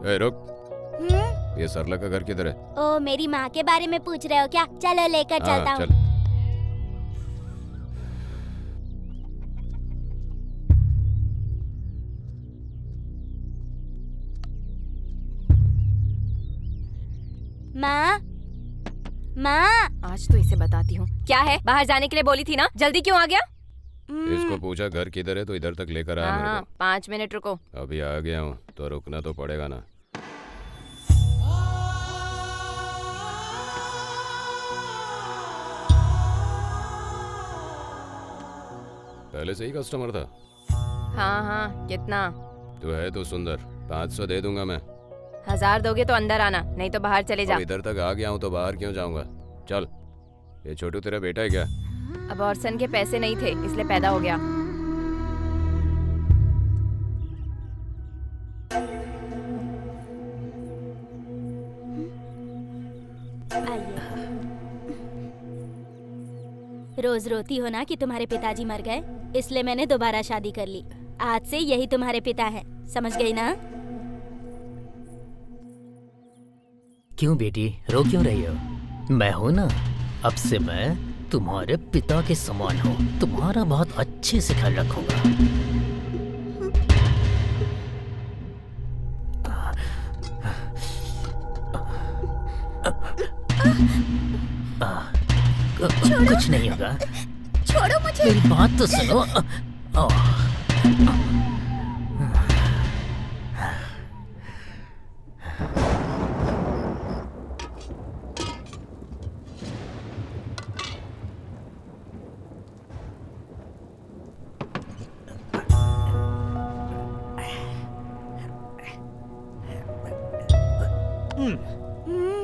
ए रुक, ये सरला का घर किधर है? ओ, मेरी माँ के बारे में पूछ रहे हो क्या? चलो लेकर चलता हाँ हूँ। चल। माँ, माँ। आज तो इसे बताती हूँ। क्या है? बाहर जाने के लिए बोली थी ना, जल्दी क्यों आ गया? इसको पूछा घर किधर है तो इधर तक लेकर आया मेरे हाँ, को। 5 मिनट रुको। अभी आ गया हूँ तो रुकना तो पड़ेगा ना। पहले से ही कस्टमर था? हाँ हाँ, कितना? तू है तो सुंदर, 500 दे दूंगा मैं। 1000 दोगे तो अंदर आना, नहीं तो बाहर चले जा। अब इधर तक आ गया हूँ तो बाहर क्यों जाऊंगा? चल। ये छोटू तेरा बेटा है क्या? अबॉर्शन के पैसे नहीं थे इसलिए पैदा हो गया। रोज रोती हो ना कि तुम्हारे पिताजी मर गए, इसलिए मैंने दोबारा शादी कर ली। आज से यही तुम्हारे पिता हैं, समझ गई ना? क्यों बेटी, रो क्यों रही हो? मैं हूं ना, अब से मैं तुम्हारे पिता के समान हूँ। तुम्हारा बहुत अच्छे से ख्याल रखूंगा। कुछ नहीं होगा। छोड़ो मुझे। मेरी बात तो सुनो।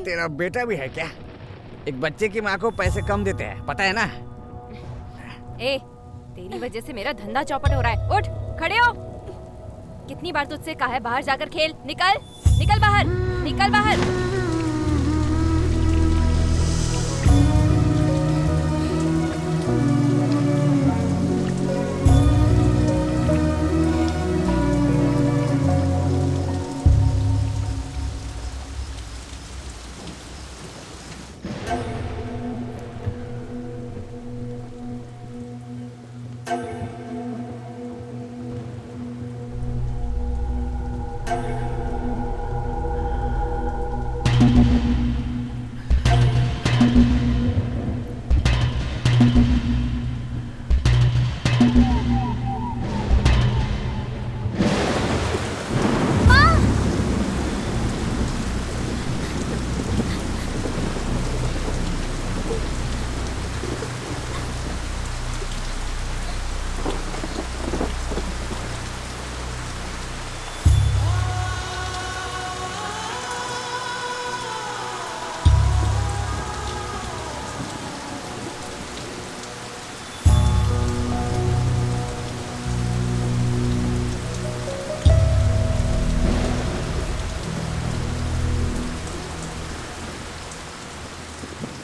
तेरा बेटा भी है क्या? एक बच्चे की माँ को पैसे कम देते हैं, पता है ना? ए, तेरी वजह से मेरा धंधा चौपट हो रहा है। उठ, खड़े हो। कितनी बार तुझसे कहा है बाहर जाकर खेल। निकल, निकल बाहर, निकल बाहर।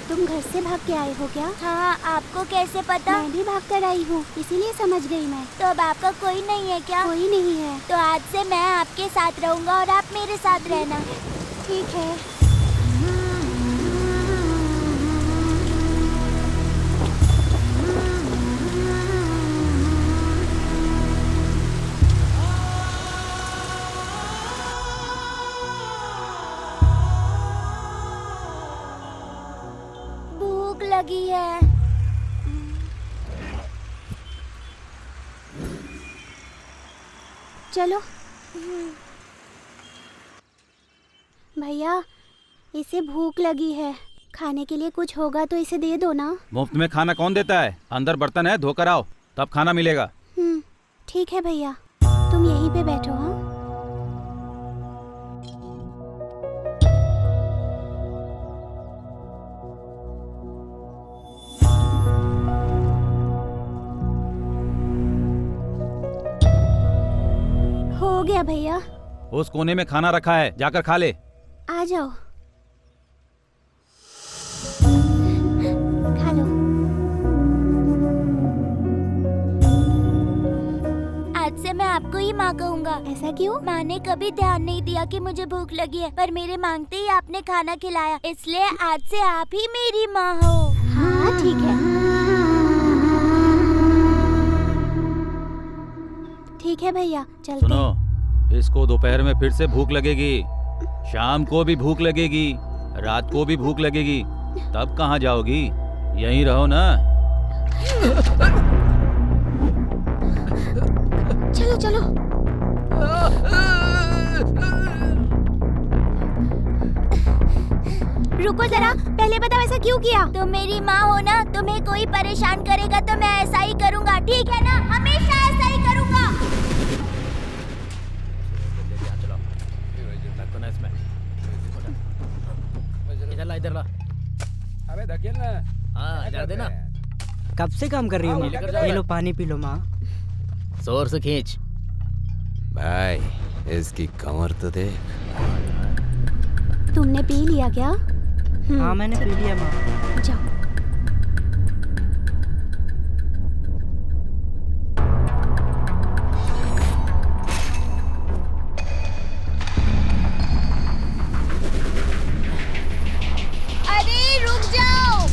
तुम घर से भाग के आए हो क्या? हाँ, आपको कैसे पता? मैं भी भाग कर आई हूँ, इसीलिए समझ गई मैं। तो अब आपका कोई नहीं है क्या? कोई नहीं है। तो आज से मैं आपके साथ रहूँगा और आप मेरे साथ रहना। ठीक है। भूख लगी है। चलो। भैया, इसे भूख लगी है, खाने के लिए कुछ होगा तो इसे दे दो ना। मुफ्त में खाना कौन देता है? अंदर बर्तन है, धोकर आओ, तब खाना मिलेगा। ठीक है भैया, तुम यहीं पे बैठो। हाँ, हो गया भैया। उस कोने में खाना रखा है, जाकर खा ले। आ जाओ, खा लो। आज से मैं आपको ही माँ कहूँगा। ऐसा क्यों? माँ ने कभी ध्यान नहीं दिया कि मुझे भूख लगी है, पर मेरे मांगते ही आपने खाना खिलाया, इसलिए आज से आप ही मेरी माँ हो। हाँ ठीक है, ठीक है भैया, चलते हैं। सुनो, इसको दोपहर में फिर से भूख लगेगी, शाम को भी भूख लगेगी, रात को भी भूख लगेगी, तब कहाँ जाओगी? यहीं रहो ना। चलो चलो। रुको जरा, पहले बताओ ऐसा क्यों किया? तुम मेरी माँ हो ना, तुम्हें कोई परेशान करेगा तो मैं ऐसा ही करूँगा, ठीक है ना? हमेशा ऐसा ही करूँगा। इधर ला, इधर ला। अबे धकेल ना। हाँ, इधर देना। कब से काम कर रही हो माँ? ये लो पानी पी लो माँ। जोर से खींच। भाई इसकी कमर तो देख। तुमने पी लिया क्या? हाँ मैंने पी लिया माँ। जाओ। अरे रुक जाओ।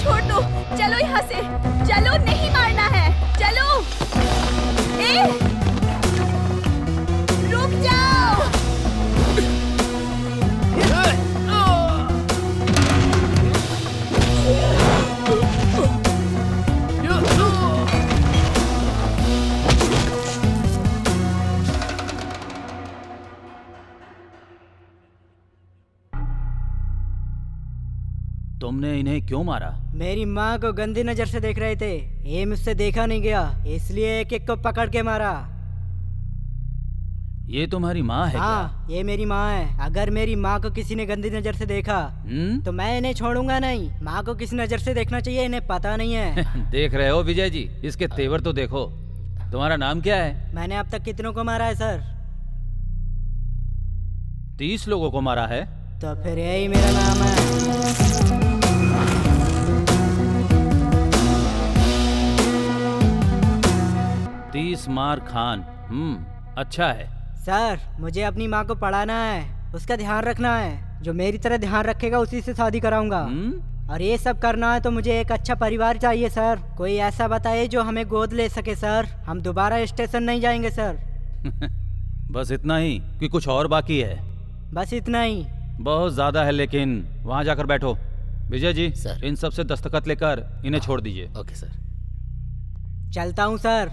छोटू, चलो यहाँ से, चलो, नहीं मारना है, चलो। ए, रुक जाओ। तुमने इन्हें क्यों मारा? मेरी माँ को गंदी नजर से देख रहे थे, ये मुझसे देखा नहीं गया, इसलिए एक एक को पकड़ के मारा। ये तुम्हारी माँ है हाँ ये मेरी माँ है। अगर मेरी माँ को किसी ने गंदी नजर से देखा क्या? तो मैं इन्हें छोड़ूंगा नहीं। माँ को किस नजर से देखना चाहिए इन्हें पता नहीं है। देख रहे हो विजय जी, इसके तेवर तो देखो। तुम्हारा नाम क्या है? मैंने अब तक कितनों को मारा है सर? 30 लोगों को मारा है। तो फिर यही मेरा नाम है। 30 मार खान। अच्छा है। सर मुझे अपनी माँ को पढ़ाना है, उसका ध्यान रखना है। जो मेरी तरह ध्यान रखेगा उसी से शादी कराऊंगा। और ये सब करना है तो मुझे एक अच्छा परिवार चाहिए सर। कोई ऐसा बताइए जो हमें गोद ले सके सर। हम दोबारा स्टेशन नहीं जाएंगे सर। बस इतना ही कि कुछ और बाकी है? बस इतना ही। बहुत ज्यादा है, लेकिन वहाँ जाकर बैठो। विजय जी सर। इन सब से दस्तखत लेकर इन्हें छोड़ दीजिए। Okay sir. चलता हूँ सर।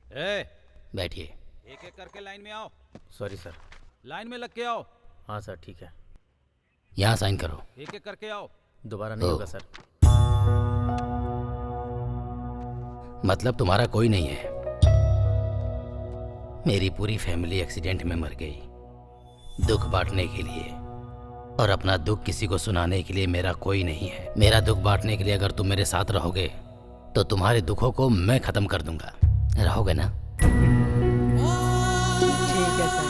ए, बैठिए। एक एक करके लाइन में आओ। Sorry sir. लाइन में लग के आओ। हाँ सर, ठीक है। यहाँ साइन करो। एक एक करके आओ। दोबारा नहीं होगा सर। मतलब तुम्हारा कोई नहीं है? मेरी पूरी फैमिली एक्सीडेंट में मर गई। दुख बांटने के लिए और अपना दुख किसी को सुनाने के लिए मेरा कोई नहीं है। मेरा दुख बांटने के लिए अगर तुम मेरे साथ रहोगे तो तुम्हारे दुखों को मैं खत्म कर दूंगा। रहोगे ना? ठीक है सर।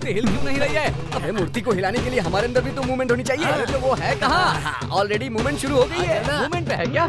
मूर्ति हिल क्यों नहीं रही है? अबे मूर्ति को हिलाने के लिए हमारे अंदर भी तो मूवमेंट होनी चाहिए। अरे तो वो है कहाँ? ऑलरेडी मूवमेंट शुरू हो गई है। मूवमेंट पे है क्या?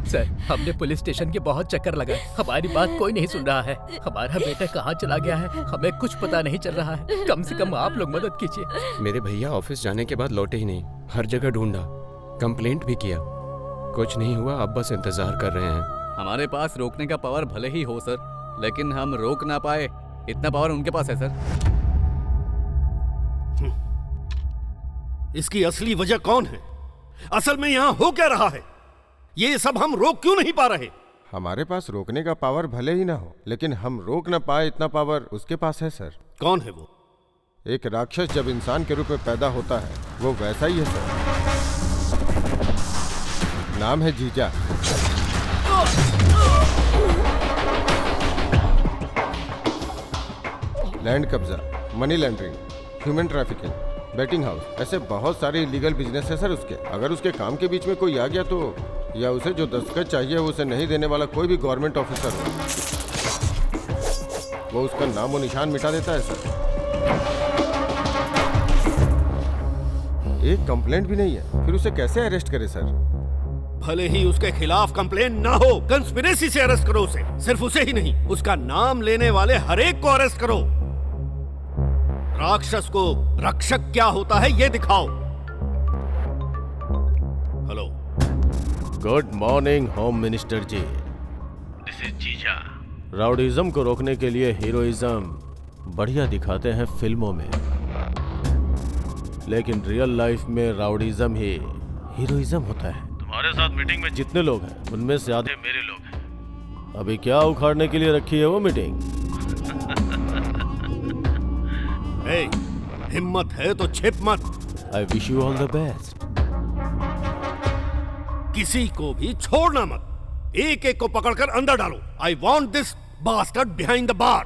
सर, हमने पुलिस स्टेशन के बहुत चक्कर लगाए, हमारी बात कोई नहीं सुन रहा है। हमारा बेटा कहाँ चला गया है, हमें कुछ पता नहीं चल रहा है। कम से कम आप लोग मदद कीजिए। मेरे भैया ऑफिस जाने के बाद लौटे ही नहीं, हर जगह ढूंढा, कंप्लेंट भी किया, कुछ नहीं हुआ। अब बस इंतजार कर रहे हैं। हमारे पास रोकने का पावर भले ही हो सर, लेकिन हम रोक ना पाए, इतना पावर उनके पास है सर। इसकी असली वजह कौन है? असल में यहाँ हो क्या रहा है? ये सब हम रोक क्यों नहीं पा रहे? हमारे पास रोकने का पावर भले ही ना हो, लेकिन हम रोक ना पाए इतना पावर उसके पास है सर। कौन है वो? एक राक्षस जब इंसान के रूप में पैदा होता है वो वैसा ही है सर। नाम है जीजा। लैंड कब्जा, money laundering, human trafficking, betting house, ऐसे बहुत सारे इलीगल बिजनेस है सर उसके। अगर उसके काम के बीच में कोई आ गया तो, या उसे जो दस्तखत चाहिए उसे नहीं देने वाला कोई भी गवर्नमेंट ऑफिसर हो, वो उसका नाम और निशान मिटा देता है सर। एक कंप्लेंट भी नहीं है, फिर उसे कैसे अरेस्ट करे सर? भले ही उसके खिलाफ कंप्लेन ना हो, कंस्पिरेसी से अरेस्ट करो उसे। सिर्फ उसे ही नहीं, उसका नाम लेने वाले हर एक को अरेस्ट करो। राक्षस को रक्षक क्या होता है ये दिखाओ। Hello, good morning home minister ji. This is जीजा। राउडीज्म को रोकने के लिए हीरोइज्म बढ़िया दिखाते हैं फिल्मों में, लेकिन रियल लाइफ में राउडीज्म ही हीरोइज्म होता है। तुम्हारे साथ मीटिंग में जितने लोग हैं उनमें से आधे मेरे लोग हैं। अभी क्या उखाड़ने के लिए रखी है वो मीटिंग? हिम्मत है तो छिप मत। I wish you all the best. किसी को भी छोड़ना मत, एक एक को पकड़कर अंदर डालो। I want this bastard behind the bar.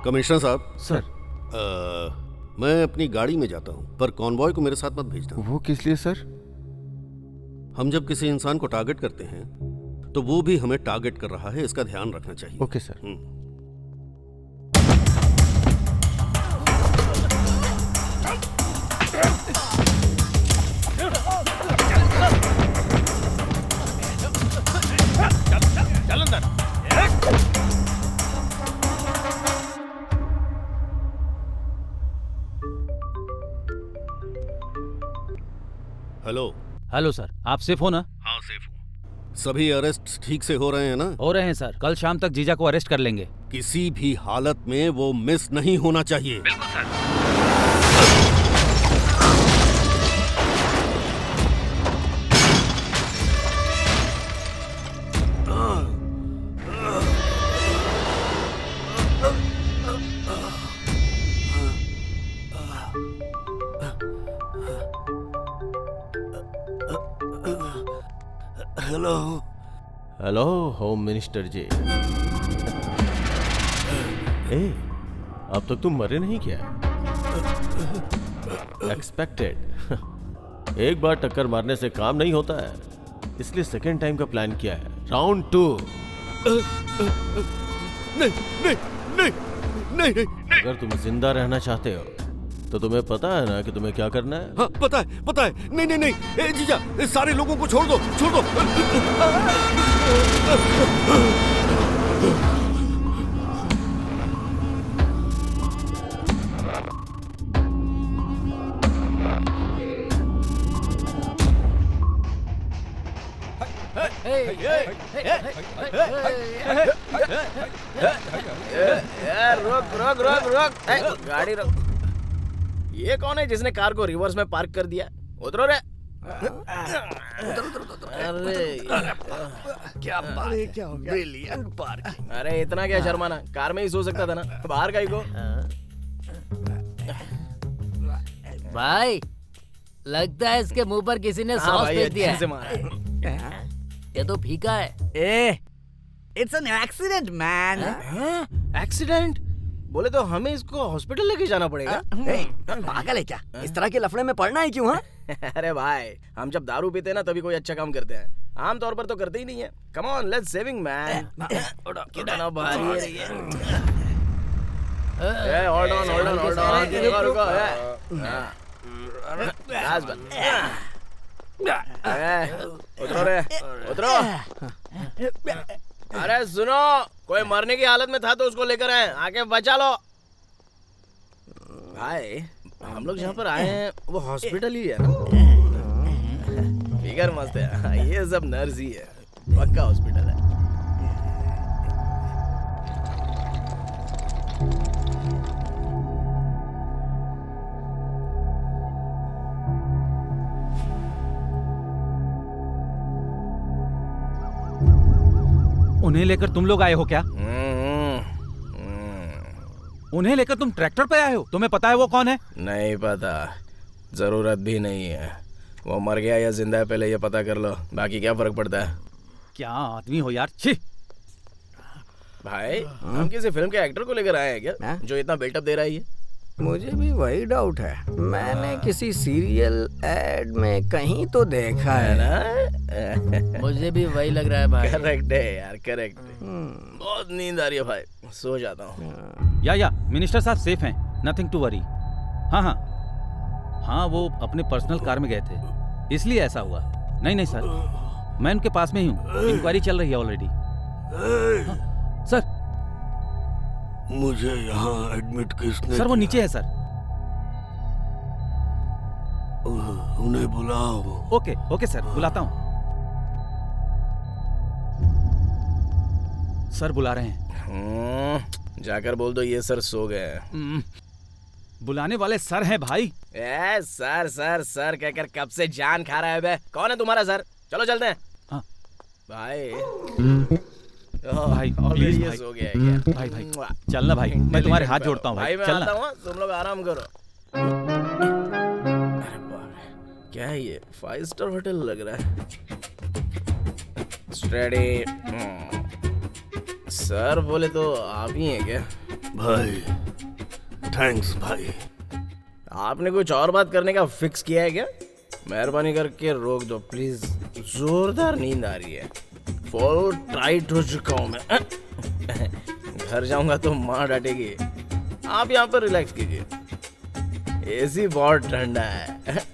Commissioner साहब। सर। मैं अपनी गाड़ी में जाता हूं, पर कॉन्वॉय को मेरे साथ मत भेजना। वो किस लिए सर? हम जब किसी इंसान को टारगेट करते हैं तो वो भी हमें टारगेट कर रहा है, इसका ध्यान रखना चाहिए। Okay sir. चल अंदर। हेलो। हेलो सर, आप सेफ हो ना? हाँ सेफ हूँ। सभी अरेस्ट ठीक से हो रहे हैं ना? हो रहे हैं सर, कल शाम तक जीजा को अरेस्ट कर लेंगे। किसी भी हालत में वो मिस नहीं होना चाहिए। बिल्कुल sir. Hello. Hello home minister ji. अब तक तुम मरे नहीं क्या? एक्सपेक्टेड। एक बार टक्कर मारने से काम नहीं होता है, इसलिए सेकेंड टाइम का प्लान किया है। राउंड 2। नहीं नहीं नहीं, नहीं नहीं। अगर तुम जिंदा रहना चाहते हो तो तुम्हें पता है ना कि तुम्हें क्या करना है? हाँ पता है। नहीं नहीं नहीं, ए जीजा, सारे लोगों को छोड़ दो, छोड़ दो। रुक रुक रुक रुक, गाड़ी रुक। ये कौन है जिसने कार को रिवर्स में पार्क कर दिया? उतरो रे। अरे क्या बात, क्या हो गया? Brilliant parking. अरे इतना क्या शर्माना, कार में ही सो सकता था ना, बाहर का ही को। भाई लगता है इसके मुंह पर किसी ने सॉस फेंक दिया है। ये तो फीका है। It's an accident man. Accident बोले तो हमें इसको हॉस्पिटल लेके जाना पड़ेगा। पागल है क्या? इस तरह के लफड़े में पड़ना है क्यों? अरे भाई, हम जब दारू पीते हैं ना तभी कोई अच्छा काम करते हैं, आमतौर पर तो करते ही नहीं है। Come on, let's saving man. कितना भारी है ये। Hold on hold on hold on, रुको रुको। गैस बंद। उतरो रे, उतरो। अरे सुनो, कोई मरने की हालत में था तो उसको लेकर आए, आके बचा लो। भाई हम लोग जहाँ पर आए हैं वो हॉस्पिटल ही है ना? फिगर मस्त है, ये सब नर्स ही है, पक्का हॉस्पिटल है। उन्हें लेकर तुम लोग आए हो क्या? उन्हें लेकर तुम ट्रैक्टर पे आए हो? तुम्हें पता है वो कौन है? नहीं पता, जरूरत भी नहीं है। वो मर गया या जिंदा है पहले ये पता कर लो, बाकी क्या फर्क पड़ता है। क्या आदमी हो यार, छी। भाई हम किसी फिल्म के एक्टर को लेकर आए हैं क्या जो इतना बिल्टअप दे रहा है ये? मुझे भी वही डाउट है, मैंने किसी सीरियल एड में कहीं तो देखा है ना। मुझे भी वही लग रहा है भाई। करेक्ट है यार, करेक्ट है। बहुत नींद आ रही है भाई, सो जाता हूँ। या मिनिस्टर साहब सेफ हैं, नथिंग टू वरी। हाँ, वो अपने पर्सनल कार में गए थे, इसलिए ऐसा हुआ। नहीं सर, मैं उनके पास में ही हूँ, इंक्वायरी चल रही है ऑलरेडी। सर मुझे यहाँ एडमिट किसने? सर वो नीचे है सर। उन्हें बुलाओ। ओके सर, बुलाता हूँ। सर बुला रहे हैं। जाकर बोल दो ये सर सो गए। बुलाने वाले सर हैं भाई। सर सर सर कहकर कब से जान खा रहा है बे। कौन है तुम्हारा सर? चलो चलते हैं। हाँ भाई भाई प्लीज भाई, हो गया क्या? भाई चलना भाई, मैं तुम्हारे हाथ जोड़ता हूँ भाई, मैं चलना। आता हूँ, तुम लोग आराम करो। अरे बाप, क्या है ये? 5 स्टार होटल लग रहा है। स्टडी। सर बोले तो आप ही हैं क्या? भाई थैंक्स भाई। आपने कुछ और बात करने का फिक्स किया है क्या? मेहरबानी करके रोक दो प्लीज, जोरदार नींद आ रही है, फुल टाइट हो चुका हूँ मैं। घर जाऊंगा तो माँ डांटेगी। आप यहाँ पर रिलैक्स कीजिए, एसी बहुत ठंडा है।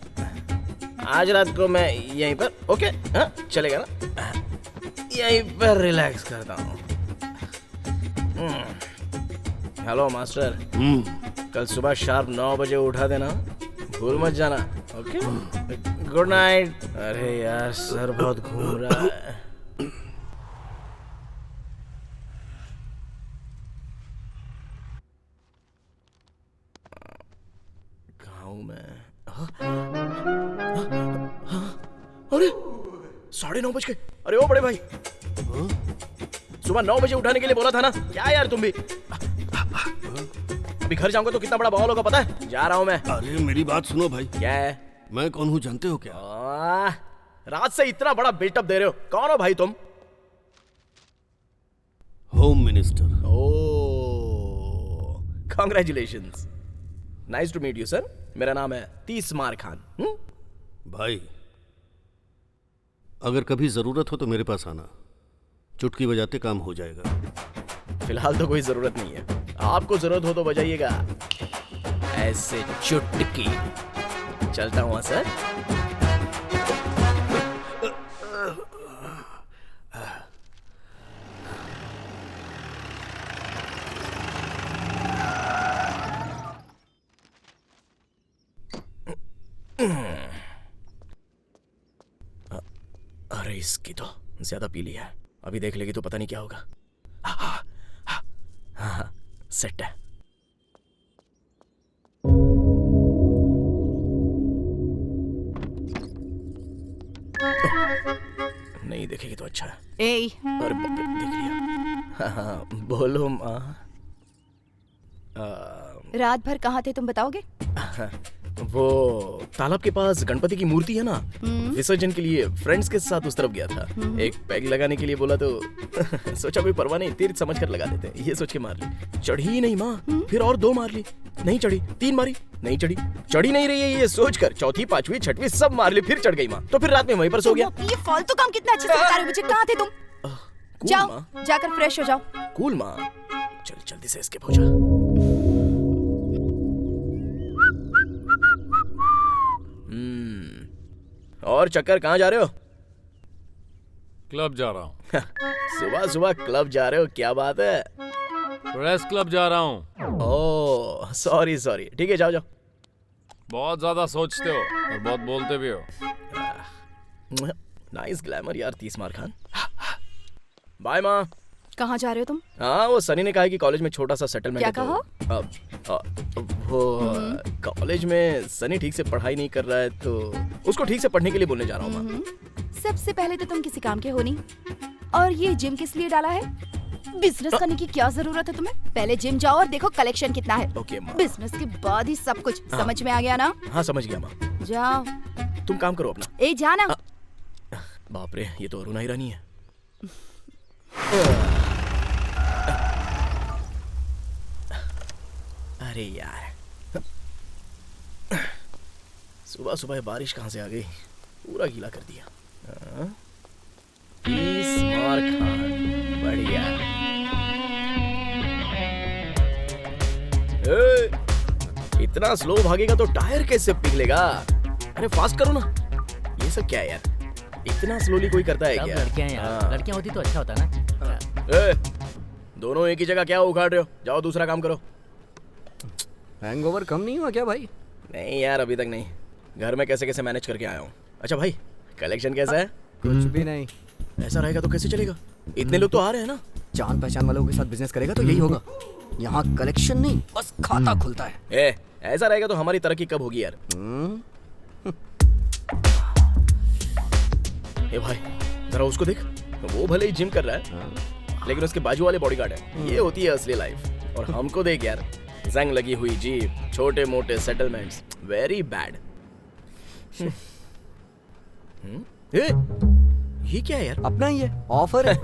आज रात को मैं यहीं पर, ओके चलेगा ना? यहीं पर रिलैक्स करता हूँ। हेलो मास्टर, कल सुबह शार्प 9 बजे उठा देना, भूल मत जाना। Okay, good night. अरे यार सर बहुत घूम रहा है। अरे 9:30 बज गए। अरे ओ बड़े भाई, सुबह 9 बजे उठाने के लिए बोला था ना? क्या यार तुम भी? अभी घर जाऊंगा तो कितना बड़ा बवाल होगा पता है? जा रहा हूं मैं। अरे मेरी बात सुनो भाई। क्या है? मैं कौन हूँ जानते हो क्या? रात से इतना बड़ा बिल्टअप दे रहे हो, कौन हो भाई तुम? Home minister. Oh, congratulations, nice to meet you sir. मेरा नाम है तीसमार खान। भाई अगर कभी जरूरत हो तो मेरे पास आना, चुटकी बजाते काम हो जाएगा। फिलहाल तो कोई जरूरत नहीं है। आपको जरूरत हो तो बजाइएगा, ऐसे चुटकी। चलता हूँ सर। अरे इसकी तो ज्यादा पी लिया है, अभी देख लेगी तो पता नहीं क्या होगा। हाँ, सेट है। नहीं देखेगी तो अच्छा है। अरे बाप रे, देख लिया। हाँ, बोलो माँ। रात भर कहाँ थे तुम बताओगे? वो तालाब के पास गणपति की मूर्ति है ना, विसर्जन के लिए फ्रेंड्स के साथ उस तरफ गया था। एक पैग लगाने के लिए बोला तो सोचा कोई परवाह नहीं, तीर्थ समझ कर लगा देते, ये सोच के मार ली। चढ़ी ही नहीं माँ। फिर और 2 मार ली, नहीं चढ़ी। 3 मारी, नहीं चढ़ी। चढ़ी नहीं रही है ये सोच कर 4th 5वीं 6वीं सब मार ली, फिर चढ़ गई माँ। तो फिर रात में वहीं पर सो गया। ये फालतू काम कितना अच्छे से बता रहे हो मुझे। कहाँ थे तुम? जाओ जाकर फ्रेश हो जाओ। कूल माँ, चल जल्दी से एस्केप हो जा। और चक्कर कहाँ जा रहे हो? क्लब जा रहा हूँ। सुबह सुबह क्लब जा रहे हो, क्या बात है? प्रेस क्लब जा रहा हूँ। ओह सॉरी सॉरी, ठीक है जाओ जाओ। बहुत ज्यादा सोचते हो और बहुत बोलते भी हो। नाइस ग्लैमर यार 30 मार खान। बाय माँ। कहाँ जा रहे हो तुम? हाँ वो सनी ने कहा कि कॉलेज में छोटा सा सेटलमेंट। क्या कहो? वो कॉलेज में सनी ठीक से पढ़ाई नहीं कर रहा है तो उसको ठीक से पढ़ने के लिए बोलने जा रहा हूँ माँ। सबसे पहले तो तुम किसी काम के हो नहीं, और ये जिम किस लिए डाला है? बिजनेस करने की क्या जरूरत है तुम्हें? पहले जिम जाओ और देखो कलेक्शन कितना है। ओके माँ। बिजनेस के बाद ही सब कुछ। समझ में आ गया ना? हाँ समझ गया माँ। जाओ तुम काम करो अपना। ए जाना। बाप रे, ये तो अरुणा ईरानी है। अरे यार, सुबह सुबह बारिश कहाँ से आ गई, पूरा गीला कर दिया। मार खान, बढ़िया। इतना स्लो भागेगा तो टायर कैसे पिघलेगा? अरे फास्ट करो ना। ये सब क्या है यार, इतना स्लोली कोई करता है क्या? लड़कियां यार, लड़कियां होती तो अच्छा होता ना। दोनों एक ही जगह क्या उखाड़ रहे हो? जाओ दूसरा काम करो। हैंगओवर कम नहीं हुआ क्या भाई? नहीं यार अभी तक नहीं, घर में कैसे कैसे मैनेज करके आया हूँ। अच्छा भाई, कलेक्शन कैसा है? कुछ भी नहीं। ऐसा रहेगा तो कैसे चलेगा? इतने लोग तो आ रहे हैं ना। जान पहचान वालों के साथ बिजनेस करेगा तो यही होगा। यहाँ कलेक्शन नहीं, बस खाता खुलता है। ऐसा रहेगा तो हमारी तरक्की कब होगी यार? ए भाई जरा उसको देख, वो भले ही जिम कर रहा है लेकिन उसके बाजू वाले बॉडीगार्ड है। ये होती है असली लाइफ। और हमको देख यार, जंग लगी हुई जीप, छोटे मोटे सेटलमेंट्स, वेरी बैड। ये क्या है यार? अपना ही है, ऑफर है।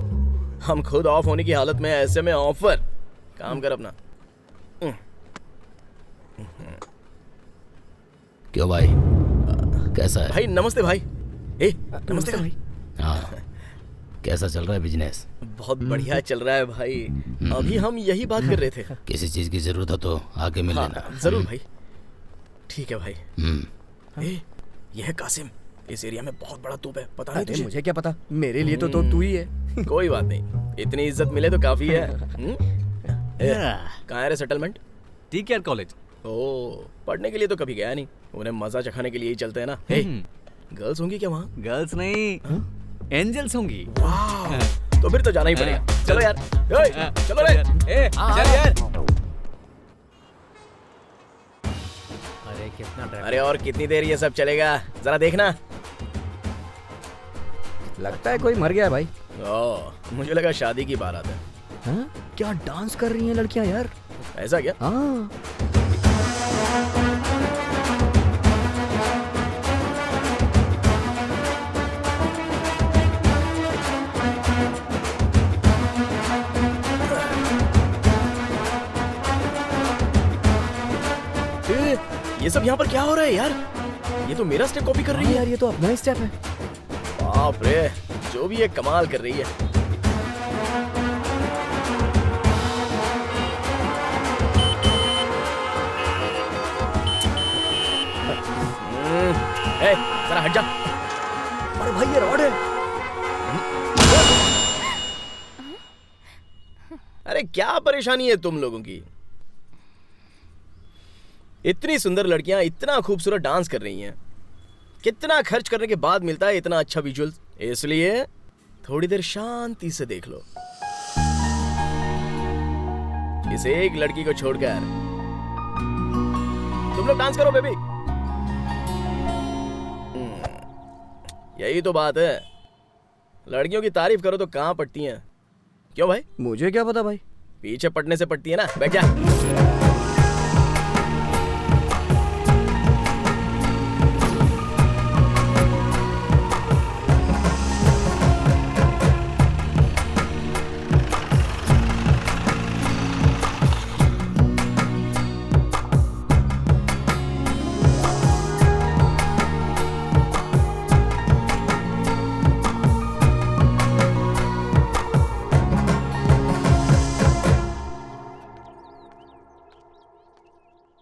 हम खुद ऑफ होने की हालत में, ऐसे में ऑफर। काम कर अपना। क्यों भाई, कैसा है? भाई नमस्ते भाई। नमस्ते भाई। हाँ, कैसा चल रहा है बिजनेस? बहुत बढ़िया चल रहा है भाई। अभी हम यही बात कर रहे थे। किसी चीज की जरूरत हो तो आके मिल लेना। जरूर भाई। ठीक है भाई। ये है कासिम, इस एरिया में बहुत बड़ा तोप है, पता नहीं तुझे? मुझे क्या पता, मेरे लिए तो तू ही है। कोई बात नहीं, इतनी इज्जत मिले तो काफी है। कहाँ है रे सेटलमेंट? TKR college. ओ, पढ़ने के लिए तो कभी गया नहीं, उन्हें मजा चखाने के लिए ही चलते हैं ना। गर्ल्स होंगी क्या वहाँ? गर्ल्स नहीं, एंजल्स होंगी। तो फिर तो जाना ही पड़ेगा। चलो यार, चलो रे। चल यार। अरे कितना, अरे और कितनी देर ये सब चलेगा, जरा देखना। लगता है कोई मर गया है भाई। मुझे लगा शादी की बारात है। हाँ? क्या डांस कर रही हैं लड़कियां यार? ऐसा क्या? हाँ। ये सब यहाँ पर क्या हो रहा है यार? ये तो मेरा स्टेप कॉपी कर रही है यार। ये तो अपना ही स्टेप है। बाप रे, जो भी ये कमाल कर रही है। ए, जरा हट जा। अरे भाई ये रॉड है। अरे क्या परेशानी है तुम लोगों की? इतनी सुंदर लड़कियां इतना खूबसूरत डांस कर रही हैं, कितना खर्च करने के बाद मिलता है इतना अच्छा विजुअल्स। इसलिए थोड़ी देर शांति से देख लो। इस एक लड़की को छोड़कर तुम लोग डांस करो बेबी। यही तो बात है, लड़कियों की तारीफ करो तो कहां पटती हैं। क्यों भाई? मुझे क्या पता भाई। पीछे पटने से पटती है ना। बैठ जा।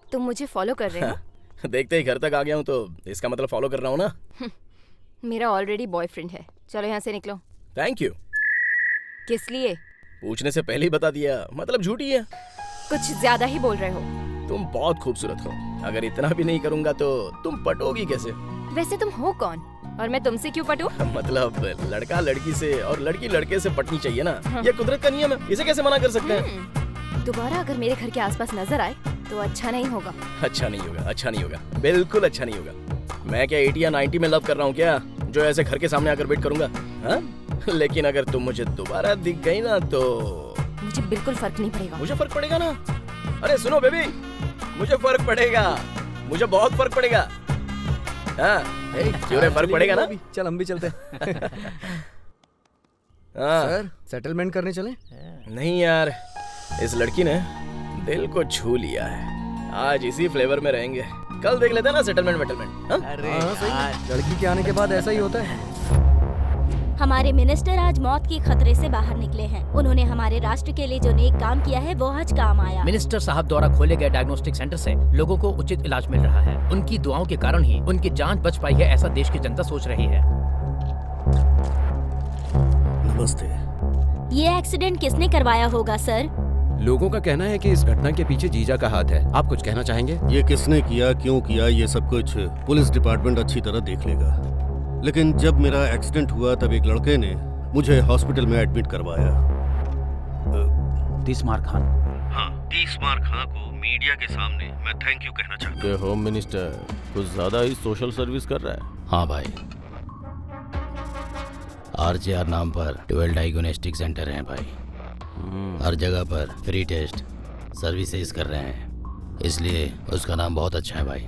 तुम मुझे फॉलो कर रहे हो? देखते ही घर तक आ गया हूं तो इसका मतलब फॉलो कर रहा हूं ना। मेरा ऑलरेडी बॉयफ्रेंड है, चलो यहाँ से निकलो। Thank you. किस लिए? पूछने से पहले ही बता दिया, मतलब झूठी है। कुछ ज्यादा ही बोल रहे हो। तुम बहुत खूबसूरत हो, अगर इतना भी नहीं करूंगा तो तुम पटोगी कैसे? वैसे तुम हो कौन और मैं तुमसे क्यों पटूं? मतलब लड़का लड़की से और लड़की लड़के से पटनी चाहिए ना। ये कुदरत का नियम है, इसे कैसे मना कर सकते हैं? दोबारा अगर मेरे घर के आसपास नजर आए तो अच्छा नहीं होगा। अच्छा नहीं होगा, अच्छा नहीं होगा, बिल्कुल अच्छा नहीं होगा। मैं क्या 80 या 90 में लव कर रहा हूँ क्या, जो ऐसे घर के सामने आकर वेट करूंगा? हाँ? लेकिन अगर तुम मुझे दोबारा दिख गई ना तो मुझे बिल्कुल फर्क नहीं पड़ेगा। मुझे फर्क पड़ेगा ना। अरे सुनो बेबी, मुझे फर्क पड़ेगा, मुझे बहुत फर्क पड़ेगा। हाँ, क्यों रे, फर्क पड़ेगा ना? चल हम भी चलते। सर सेटलमेंट करने चले? नहीं यार, इस लड़की ने दिल को छू लिया है। आज इसी फ्लेवर में रहेंगे, कल देख लेते हैं ना सेटलमेंट वेटलमेंट। अरे लड़की के आने के बाद ऐसा ही होता है। हमारे मिनिस्टर आज मौत के खतरे से बाहर निकले हैं। उन्होंने हमारे राष्ट्र के लिए जो नेक काम किया है वो आज काम आया। मिनिस्टर साहब द्वारा खोले गए डायग्नोस्टिक सेंटर से लोगों को उचित इलाज मिल रहा है। उनकी दुआओं के कारण ही उनकी जान बच पाई है, ऐसा देश की जनता सोच रही है। नमस्ते। ये एक्सीडेंट किसने करवाया होगा सर? लोगों का कहना है कि इस घटना के पीछे जीजा का हाथ है। आप कुछ कहना चाहेंगे? ये किसने किया, क्यों किया, ये सब कुछ पुलिस डिपार्टमेंट अच्छी तरह देख लेगा। लेकिन जब मेरा एक्सीडेंट हुआ तब एक लड़के ने मुझे हॉस्पिटल में एडमिट करवाया। तीसमार खान। हाँ, तीसमार खान को मीडिया के सामने मैं थैंक यू कहना चाहता हूँ। होम मिनिस्टर कुछ ज्यादा ही सोशल सर्विस कर रहा है। हाँ भाई, RJR नाम पर 12 डायग्नोस्टिक सेंटर हैं भाई। हर जगह पर फ्री टेस्ट सर्विसेज कर रहे हैं, इसलिए उसका नाम बहुत अच्छा है भाई।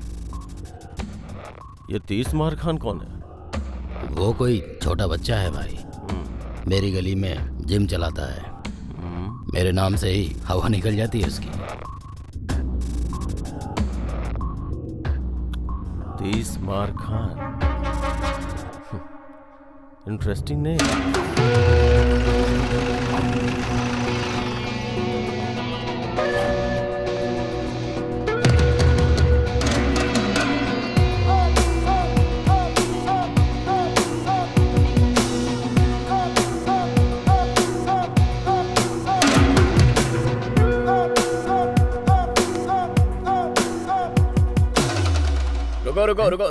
ये तीसमार खान कौन है? वो कोई छोटा बच्चा है भाई, मेरी गली में जिम चलाता है। मेरे नाम से ही हवा निकल जाती है उसकी। तीसमार खान, इंटरेस्टिंग नेम।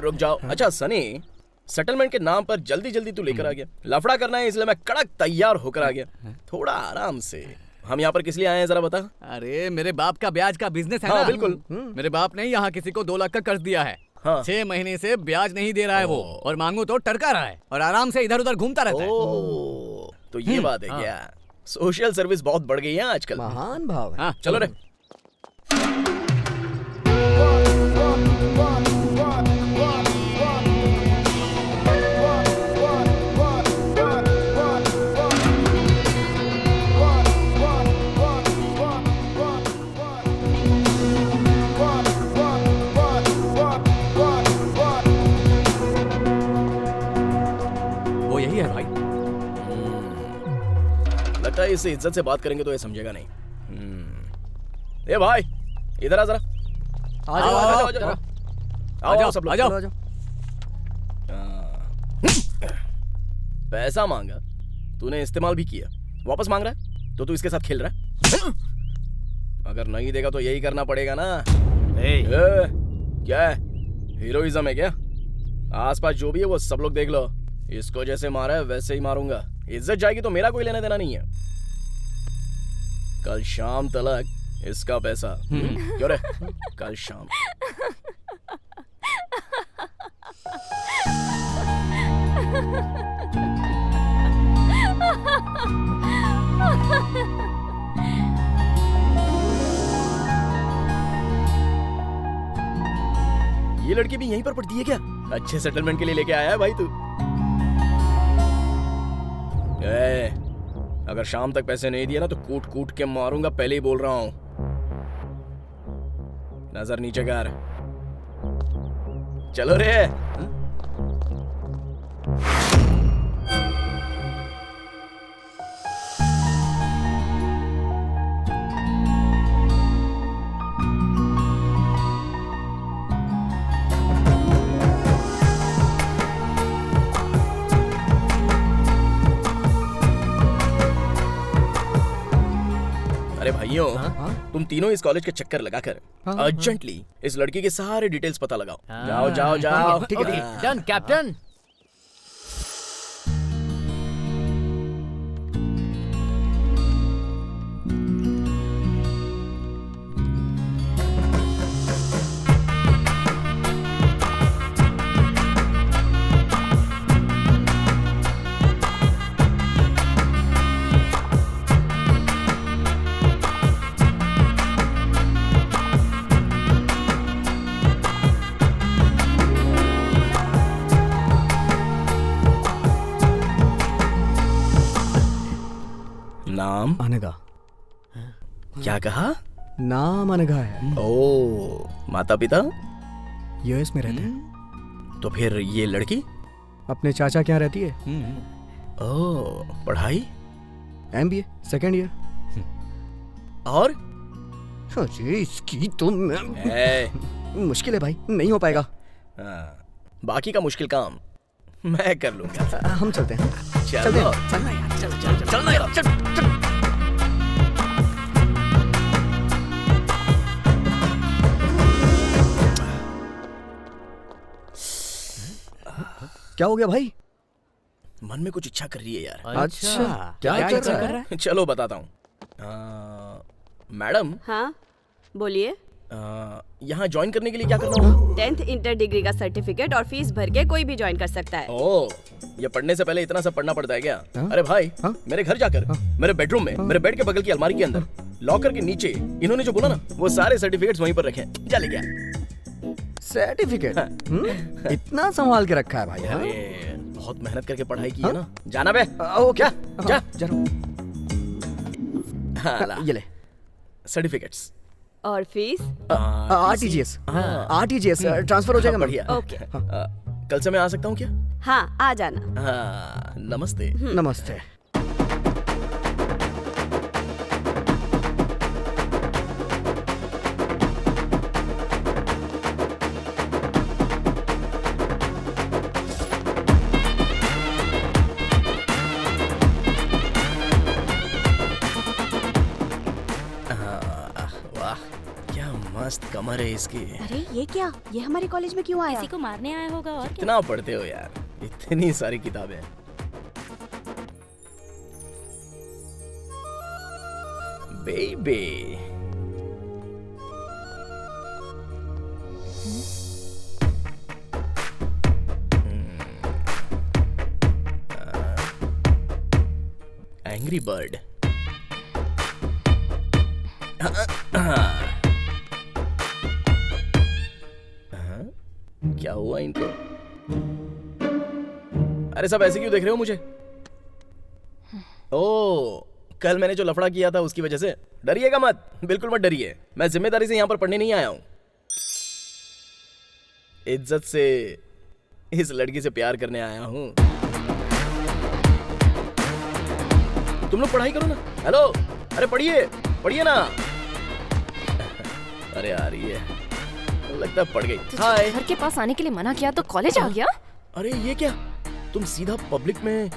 रुक जाओ। अच्छा सनी, सेटलमेंट के नाम पर जल्दी जल्दी तू लेकर आ गया। लफड़ा करना है इसलिए मैं कड़क तैयार होकर आ गया। थोड़ा आराम से। हम यहाँ पर किस लिए आए हैं जरा बता। अरे मेरे बाप का ब्याज का बिजनेस है हाँ, ना। बिल्कुल। मेरे बाप ने यहाँ किसी को 2 लाख का कर्ज दिया है। हाँ। 6 महीने से ब्याज नहीं दे रहा है वो, और मांगू तो टरका रहा है और आराम से इधर उधर घूमता रहता है। तो ये बात है क्या? सोशल सर्विस बहुत बढ़ गई है आजकल। महान भाव है। हाँ, चलो रे। वो यही है भाई। लगता है इससे इज्जत से बात करेंगे तो ये समझेगा नहीं। ए भाई, इधर आ जरा। आ जाओ आओ सब लोग। आ जाओ। पैसा मांगा, तूने इस्तेमाल भी किया, वापस मांग रहा है तो तू इसके साथ खेल रहा है। अगर नहीं देगा तो यही करना पड़ेगा ना। क्या है, हीरोइज्म है क्या? आसपास जो भी है वो सब लोग देख लो। इसको जैसे मारा है वैसे ही मारूंगा। इज्जत जाएगी तो मेरा कोई लेना देना नहीं है। कल शाम तक इसका पैसा। क्यों रे? कल शाम। ये लड़की भी यहीं पर पढ़ती है क्या? अच्छे सेटलमेंट के लिए लेके आया है भाई तू। अगर शाम तक पैसे नहीं दिए ना तो कूट कूट के मारूंगा, पहले ही बोल रहा हूं। नजर नीचे कर। चलो रे। अरे भाइयों, तुम तीनों इस कॉलेज के चक्कर लगाकर अर्जेंटली इस लड़की के सारे डिटेल्स पता लगाओ। जाओ जाओ जाओ। ठीक है, डन कैप्टन। नाम अनघा। क्या कहा? नाम अनघा है। ओ, माता पिता यूएस में रहते हैं। तो फिर ये लड़की अपने चाचा के यहाँ रहती है। ओ, पढ़ाई MBA सेकेंड ईयर। और अरे इसकी तो मुश्किल है भाई, नहीं हो पाएगा। बाकी का मुश्किल काम मैं कर लूंगा। हम चलते हैं। चलो चलना यार, चल चल चल चलना यार, चल चल। क्या हो गया भाई? मन में कुछ इच्छा कर रही है यार। अच्छा, क्या इच्छा कर रहा है? चलो बताता हूँ। मैडम। हाँ बोलिए। यहाँ ज्वाइन करने के लिए क्या करना होगा? 10th इंटर डिग्री का सर्टिफिकेट और फीस भर के कोई भी ज्वाइन कर सकता है। ओह, ये पढ़ने से पहले इतना सब पढ़ना पड़ता है क्या? अरे भाई, मेरे घर जाकर मेरे बेडरूम में मेरे बेड के बगल की अलमारी के अंदर लॉकर के नीचे इन्होंने जो बोला ना वो सारे सर्टिफिकेट्स वहीं पर रखे हैं। जा ले गया सर्टिफिकेट। इतना संभाल के रखा है भाई। अरे बहुत मेहनत करके पढ़ाई की है ना। जाना बे। ओ क्या? जा जरूर। ये ले सर्टिफिकेट्स। और फीस? RTGS ट्रांसफर हो जाएगा। बढ़िया। ओके। कल से मैं आ सकता हूँ क्या? हाँ आ जाना। नमस्ते। नमस्ते। मस्त कमर है इसकी। अरे ये क्या? ये हमारे कॉलेज में क्यों आया? किसी को मारने आया होगा। और कितना पढ़ते हो यार, इतनी सारी किताबें। Baby angry bird. क्या हुआ इनको? अरे सब ऐसे क्यों देख रहे हो मुझे? ओ, कल मैंने जो लफड़ा किया था उसकी वजह से? डरिएगा मत, बिल्कुल मत डरिए। मैं जिम्मेदारी से यहाँ पर पढ़ने नहीं आया हूँ। इज्जत से इस लड़की से प्यार करने आया हूँ। तुम लोग पढ़ाई करो ना। हेलो, अरे पढ़िए पढ़िए ना। अरे आ रही है, लगता है पढ़ गई। हाय। घर के पास आने के लिए मना किया तो कॉलेज आ गया? अरे ये क्या? तुम सीधा पब्लिक में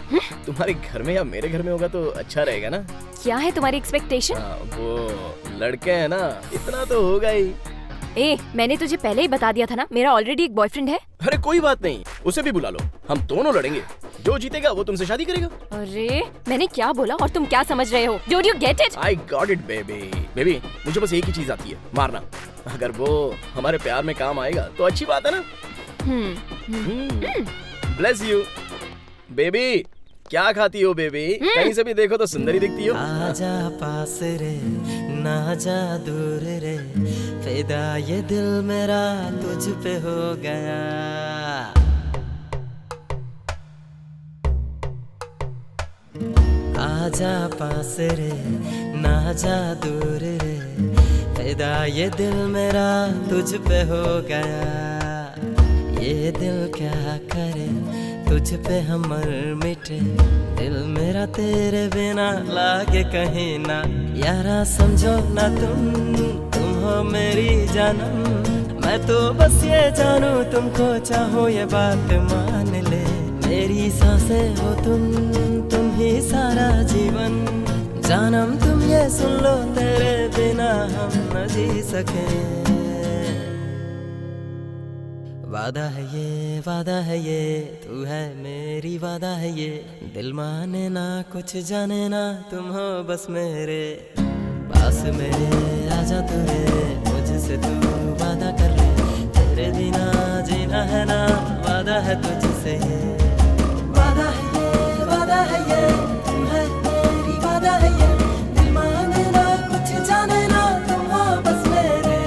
तुम्हारे घर में या मेरे घर में होगा तो अच्छा रहेगा ना। क्या है तुम्हारी एक्सपेक्टेशन? वो लड़के हैं ना, इतना तो होगा ही। ए, मैंने तुझे पहले ही बता दिया था ना, मेरा ऑलरेडी एक बॉयफ्रेंड है। अरे कोई बात नहीं, उसे भी बुला लो, हम दोनों लड़ेंगे। जो जीतेगा वो तुमसे शादी करेगा। अरे मैंने क्या बोला और तुम क्या समझ रहे हो? Don't you get it? I got it baby। Baby मुझे बस एक ही चीज आती है, मारना। अगर वो हमारे प्यार में काम आएगा तो अच्छी बात है ना। Bless you baby. क्या खाती हो बेबी? कहीं से भी देखो तो सुंदरी दिखती हो। आजा पास रे ना जा दूर रे, फिदा ये दिल मेरा तुझ पे हो गया। आजा पास रे ना जा दूर रे, फिदा ये दिल मेरा तुझ पे हो गया। ये दिल क्या करे तुझ पे हमर मिटे, दिल मेरा तेरे बिना लागे कहीं ना। यारा समझो ना तुम हो मेरी जानम, मैं तो बस ये जानू तुमको चाहूँ ये बात मान ले। मेरी सांसें हो तुम ही सारा जीवन, जानम तुम ये सुन लो तेरे बिना हम न जी सके। वादा है ये तू है मेरी वादा है ये, दिल माने ना कुछ जाने ना तुम हो बस मेरे पास मेरे। आजा तू रे मुझसे तू वादा कर ले, तेरे बिना जीना है ना, वादा है तुझसे ये। वादा है ये तू है मेरी वादा है ये, दिल माने ना कुछ जाने ना तुम हो बस मेरे।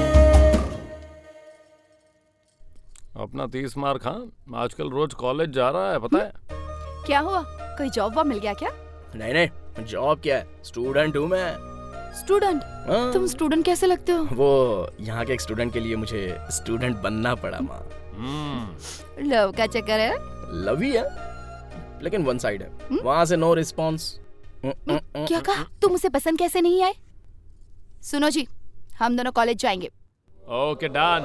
अपना 30 मार खान आजकल रोज कॉलेज जा रहा है, पता है? क्या हुआ, कोई जॉब वॉब मिल गया क्या? नहीं जॉब क्या है, स्टूडेंट हूँ मैं। स्टूडेंट? तुम स्टूडेंट कैसे लगते हो? वो यहाँ के एक स्टूडेंट के लिए मुझे स्टूडेंट बनना पड़ा माँ। लव का चक्कर है? लव ही है लेकिन वन साइड है, वहाँ से नो रिस्पॉन्स। क्या कहा? तुम उसे पसंद कैसे नहीं आए? सुनो जी, हम दोनों कॉलेज जाएंगे। Okay done.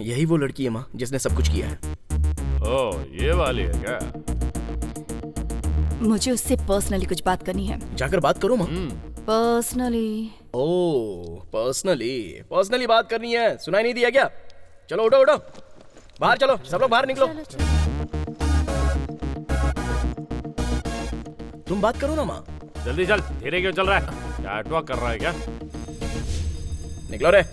यही वो लड़की है माँ जिसने सब कुछ किया है। ओह, ये वाली है क्या? मुझे उससे पर्सनली कुछ बात करनी है। जाकर बात करो माँ। पर्सनली? ओह पर्सनली बात करनी है, सुनाई नहीं दिया क्या? चलो उठो बाहर चलो, सब लोग बाहर निकलो। तुम बात करो ना माँ। जल्दी चल, धीरे क्यों चल रहा है? चैट वॉक कर रहा है क्या? निकलो रे।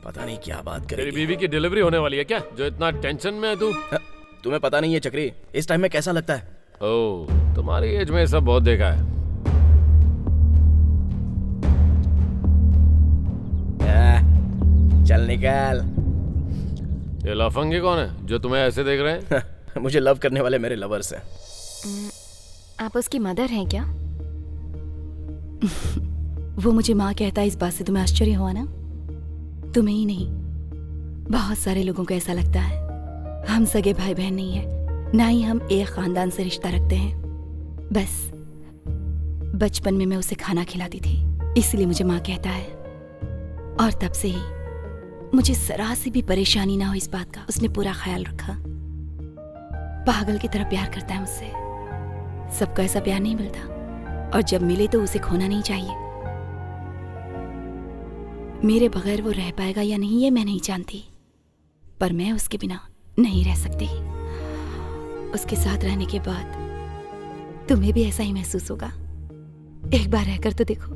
पता नहीं क्या बात करेगी। तेरी बीवी की डिलीवरी होने वाली है क्या, जो इतना टेंशन में है तू? तुम्हें पता नहीं है चक्री, इस टाइम में कैसा लगता है? ओह, तुम्हारी एज में सब बहुत देखा है। चल निकल। ये लफंगे कौन है जो तुम्हें ऐसे देख रहे हैं? मुझे लव करने वाले मेरे लवर्स हैं। आप उसकी मदर हैं क्या? वो मुझे माँ कहता है, इस बात से तुम्हें आश्चर्य हुआ ना? तुम्हें ही नहीं, बहुत सारे लोगों को ऐसा लगता है। हम सगे भाई बहन नहीं है, ना ही हम एक खानदान से रिश्ता रखते हैं। बस बचपन में मैं उसे खाना खिलाती थी, इसलिए मुझे माँ कहता है। और तब से ही मुझे जरा सी भी परेशानी ना हो इस बात का, उसने पूरा ख्याल रखा। पागल की तरह प्यार करता है मुझसे। सबको ऐसा प्यार नहीं मिलता, और जब मिले तो उसे खोना नहीं चाहिए। मेरे बगैर वो रह पाएगा या नहीं ये मैं नहीं जानती, पर मैं उसके बिना नहीं रह सकती। उसके साथ रहने के बाद तुम्हें भी ऐसा ही महसूस होगा। एक बार रहकर तो देखो।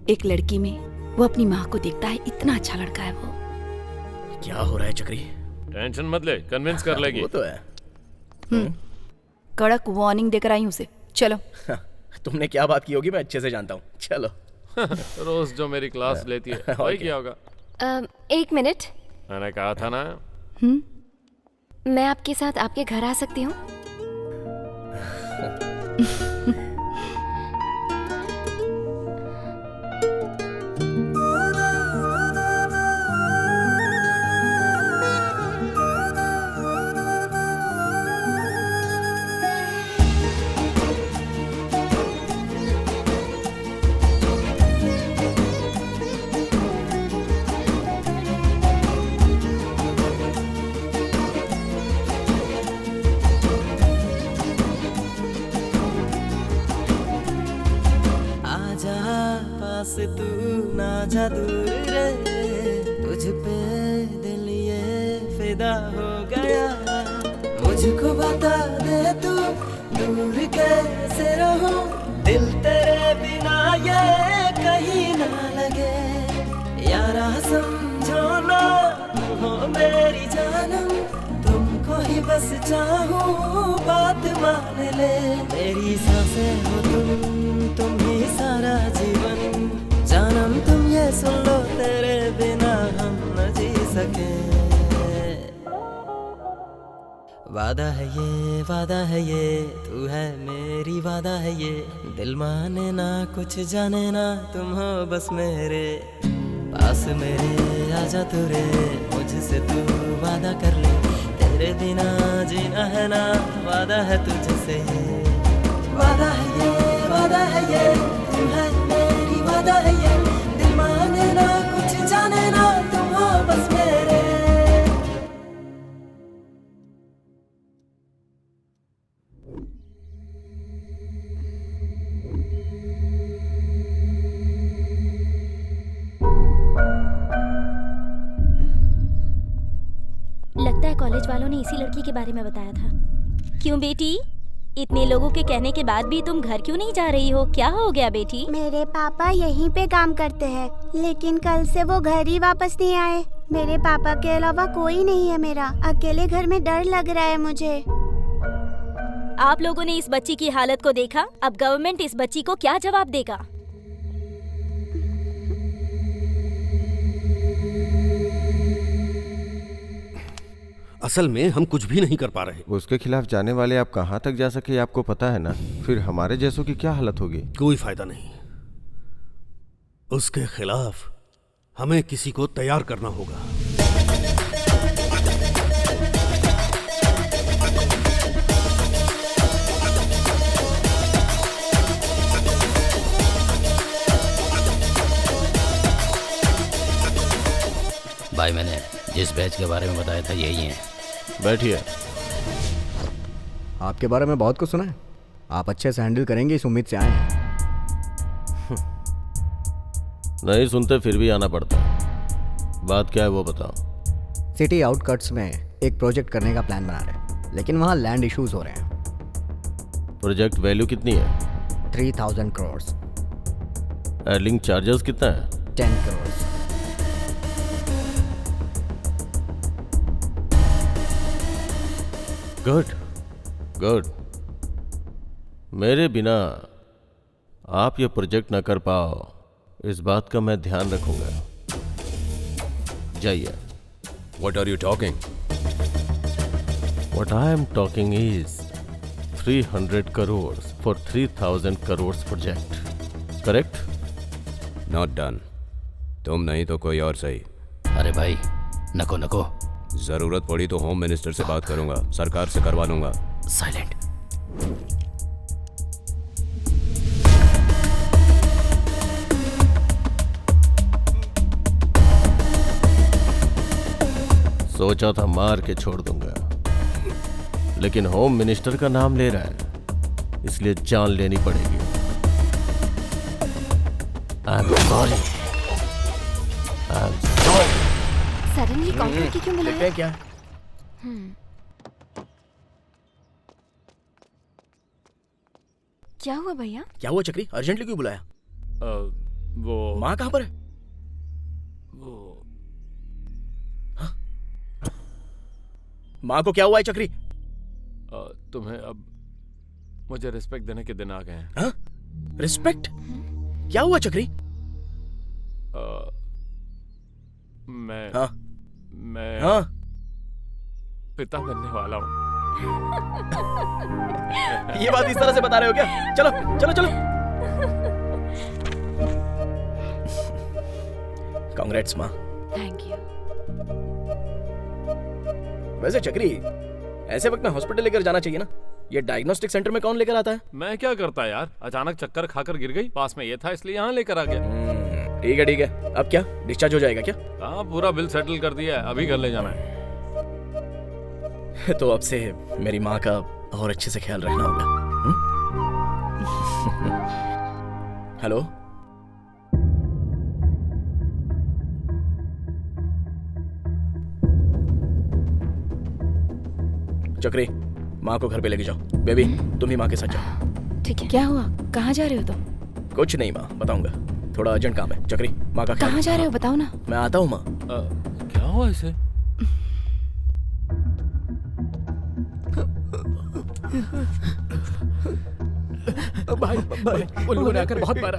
एक लड़की में वो अपनी माँ को देखता है, इतना अच्छा लड़का है वो। क्या हो रहा है चक्री? टेंशन मत ले, कन्विंस कर लेगी। वो तो है। कड़क वार्निंग देकर आई उसे। चलो। तुमने क्या बात की होगी मैं अच्छे से जानता हूँ। चलो। रोज जो मेरी क्लास लेती है वही क्या होगा? 1 मिनट। मैंने कहा था ना। मैं आपके साथ आपके घर आ सकती हूँ? पास तू ना जा दूर रे, तुझ पे दिल ये फिदा हो गया। मुझको बता दे तू दूर कैसे रहूं, दिल तेरे बिना ये कहीं ना लगे। यारा समझो ना तुम हो मेरी जानम, तुमको ही बस चाहूं बात मान ले। मेरी सांसें हो तुम ही सारा जीवन, जानम तुम ये सुन लो तेरे बिना हम न जी सके। वादा है ये तू है मेरी वादा है ये, दिल माने ना कुछ जाने ना तुम हो बस मेरे पास मेरे। आजा तू रे मुझसे तू वादा कर ले, तेरे बिना जीना है ना वादा है तुझसे। वादा है ये तू है मेरी वादा है ये, दिल माने ना कुछ जाने ना तुम हो बस मेरे। लगता है कॉलेज वालों ने इसी लड़की के बारे में बताया था। क्यों बेटी, इतने लोगों के कहने के बाद भी तुम घर क्यों नहीं जा रही हो? क्या हो गया बेटी? मेरे पापा यहीं पे काम करते हैं, लेकिन कल से वो घर ही वापस नहीं आए। मेरे पापा के अलावा कोई नहीं है मेरा, अकेले घर में डर लग रहा है मुझे। आप लोगों ने इस बच्ची की हालत को देखा, अब गवर्नमेंट इस बच्ची को क्या जवाब देगा? असल में हम कुछ भी नहीं कर पा रहे। उसके खिलाफ जाने वाले आप कहाँ तक जा सके आपको पता है ना, फिर हमारे जैसों की क्या हालत होगी। कोई फायदा नहीं, उसके खिलाफ हमें किसी को तैयार करना होगा। भाई मैंने जिस बैच के बारे में बताया था यही है। बैठिए। आपके बारे में बहुत कुछ सुना है, आप अच्छे से हैंडल करेंगे इस उम्मीद से आए हैं। नहीं सुनते फिर भी आना पड़ता। बात क्या है वो बताओ। सिटी आउटकट्स में एक प्रोजेक्ट करने का प्लान बना रहे हैं, लेकिन वहाँ लैंड इश्यूज हो रहे हैं। प्रोजेक्ट वैल्यू कितनी है? 3000 करोड़। एयरलिंक चार्जेस कितना है? 10 करोड़। Good good. मेरे बिना आप ये प्रोजेक्ट न कर पाओ, इस बात का मैं ध्यान रखूंगा। जाइए। What are you talking? What I am talking is 300 crores for 3000 crores project. Correct? Not done. तुम नहीं तो कोई और सही। अरे भाई नको नको, जरूरत पड़ी तो होम मिनिस्टर से बात करूंगा, सरकार से करवा लूंगा। साइलेंट। सोचा था मार के छोड़ दूंगा, लेकिन होम मिनिस्टर का नाम ले रहा है, इसलिए जान लेनी पड़ेगी। I am sorry. Suddenly call करके क्यों बुलाया? क्या? क्या हुआ भैया? क्या हुआ चक्री, अर्जेंटली क्यों बुलाया? वो माँ कहाँ पर है? वो माँ को क्या हुआ है चक्री? तुम्हें अब मुझे रिस्पेक्ट देने के दिन आ गए हैं। हाँ? रिस्पेक्ट? क्या हुआ चक्री? मैं हाँ? मैं हाँ? पिता बनने वाला हूँ। ये बात इस तरह से बता रहे हो क्या? चलो चलो चलो। कांग्रेट्स माँ। Thank you. वैसे चक्री, ऐसे वक्त में हॉस्पिटल लेकर जाना चाहिए ना। ये डायग्नोस्टिक सेंटर में कौन लेकर आता है? मैं क्या करता यार, अचानक चक्कर खाकर गिर गई, पास में ये था इसलिए यहाँ लेकर आ गया। ठीक है ठीक है। अब क्या डिस्चार्ज हो जाएगा क्या? हाँ, पूरा बिल सेटल कर दिया है, अभी घर ले जाना है। तो अब से मेरी माँ का और अच्छे से ख्याल रखना होगा। हेलो, चक्री, माँ को घर पे लेके जाओ। बेबी, तुम ही माँ के साथ जाओ। ठीक है। क्या हुआ? कहाँ जा रहे हो तुम? कुछ नहीं माँ, बताऊंगा। थोड़ा अर्जेंट काम है। चक्री, माँ का ख्याल। कहाँ जा रहे हो बताओ ना। मैं आता हूँ माँ। क्या हुआ इसे? भाई भाई, उन लोगों ने आकर बहुत मारा।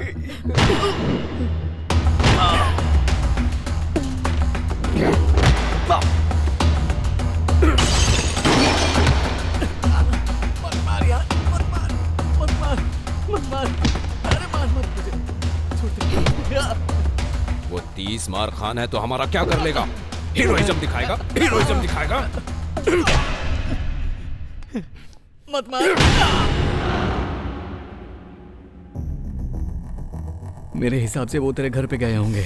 मत मार यार, मत मार, मत मार, मत मार। अरे मार मत मुझे, छोड़ दे। वो 30 मार खान है तो हमारा क्या कर लेगा? हीरोइज्म दिखाएगा, हीरोइज्म दिखाएगा। मत मार। मेरे हिसाब से वो तेरे घर पे गए होंगे।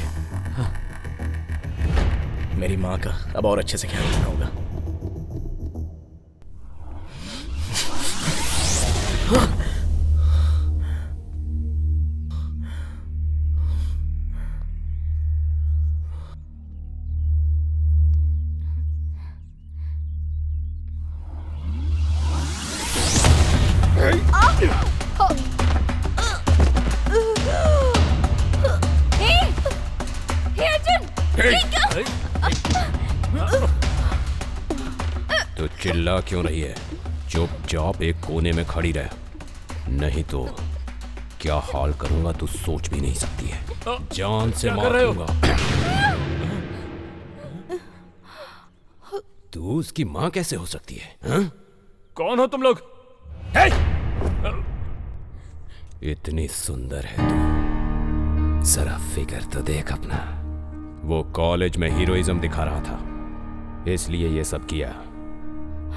हाँ। मेरी माँ का अब और अच्छे से ख्याल रखना होगा। तो चिल्ला क्यों रही है? चुपचाप एक कोने में खड़ी रह, नहीं तो क्या हाल करूंगा तू सोच भी नहीं सकती है। जान से मार दूंगा। तू उसकी माँ कैसे हो सकती है? हा? कौन हो तुम लोग? इतनी सुंदर है तू, जरा फिकर तो देख अपना। वो कॉलेज में हीरोइज्म दिखा रहा था, इसलिए ये सब किया।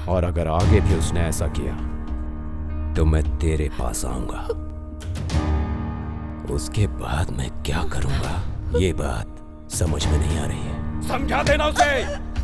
और अगर आगे भी उसने ऐसा किया तो मैं तेरे पास आऊंगा। उसके बाद मैं क्या करूंगा ये बात समझ में नहीं आ रही है। समझा देना उसे।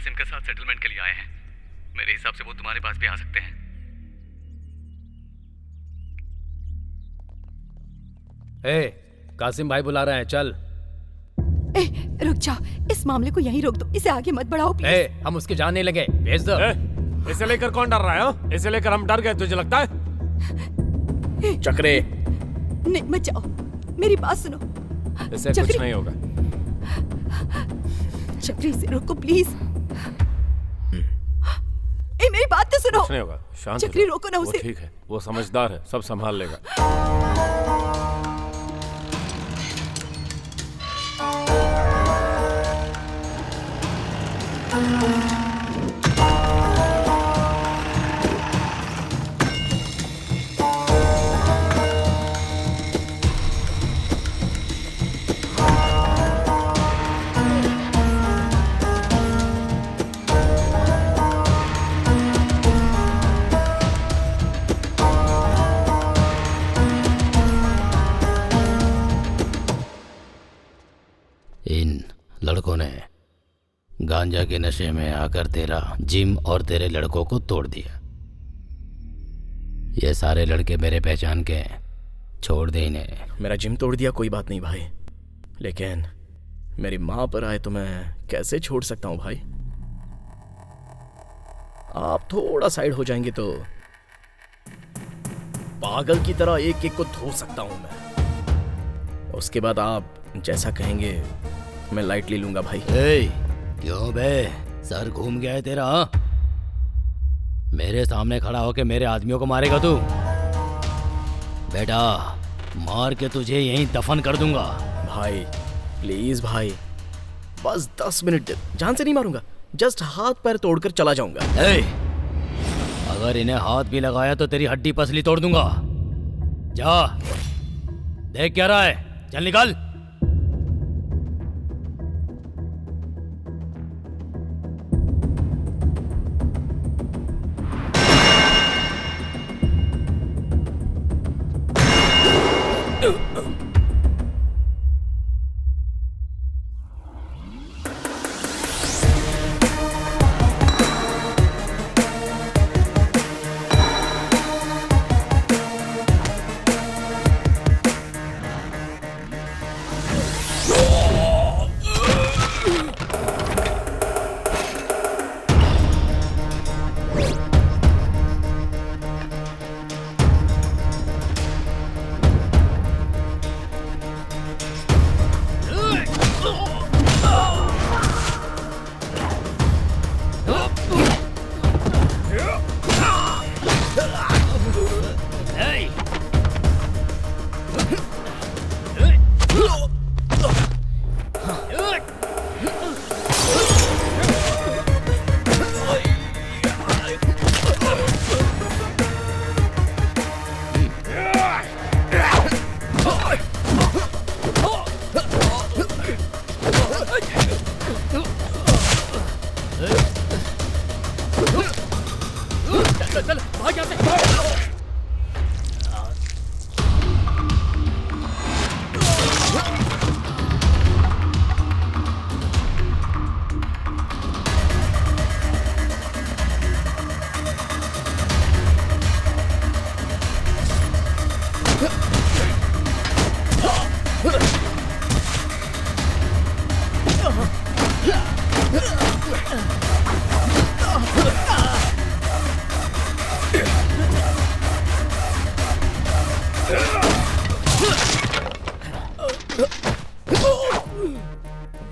के साथ सेटलमेंट के लिए आए हैं। मेरे हिसाब से वो तुम्हारे पास भी आ सकते हैं। कासिम भाई बुला रहे हैं, चल। रुक जाओ, इस मामले को यहीं रोक दो, इसे आगे मत बढ़ाओ प्लीज। हम उसके जाने लगे, भेज दो। इसे लेकर कौन डर रहा है? इसे लेकर हम डर गए, तुझे लगता है? चक्रे, नहीं मत जाओ, मेरी बात सुनो। इसे कुछ नहीं होगा। चक्री से रोको प्लीज। मेरी बात तो सुनो। कुछ नहीं होगा, शांत चक्री रोको ना उसे। वो ठीक है, वो समझदार है, सब संभाल लेगा। इन लड़कों ने गांजा के नशे में आकर तेरा जिम और तेरे लड़कों को तोड़ दिया। ये सारे लड़के मेरे पहचान के हैं, छोड़ दे इन्हें। मेरा जिम तोड़ दिया कोई बात नहीं भाई, लेकिन मेरी माँ पर आए तो मैं कैसे छोड़ सकता हूँ भाई। आप थोड़ा साइड हो जाएंगे तो पागल की तरह एक एक को धो सकता हूँ मैं। उसके बाद आप जैसा कहेंगे मैं लाइटली लूंगा भाई। क्यों बे, सर घूम गया है तेरा? मेरे सामने खड़ा होके मेरे आदमियों को मारेगा तू? बेटा मार के तुझे यहीं दफन कर दूंगा। भाई प्लीज भाई, बस 10 मिनट दे, जान से नहीं मारूंगा, जस्ट हाथ पैर तोड़कर चला जाऊंगा। अगर इन्हें हाथ भी लगाया तो तेरी हड्डी पसली तोड़ दूंगा। जा देख क्या रहा है, चल निकल।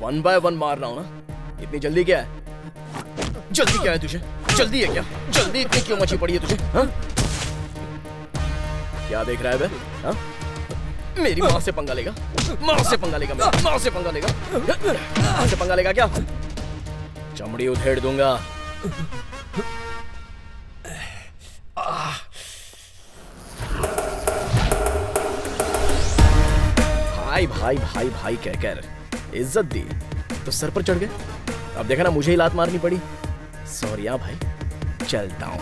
वन बाय वन मार रहा हूं ना, इतनी जल्दी क्या है? जल्दी क्या है तुझे? जल्दी है क्या? जल्दी इतनी क्यों मची पड़ी है तुझे? हाँ? क्या देख रहा है बे? हाँ? मेरी माँ से पंगा लेगा? माँ से पंगा लेगा? मेरी माँ से पंगा लेगा? माँ से पंगा लेगा क्या? चमड़ी उधेड़ दूंगा। भाई भाई भाई भाई कह कर इज्जत दी तो सर पर चढ़ गए। अब देखा ना, मुझे ही लात मारनी पड़ी। सॉरी भाई, चलता हूं।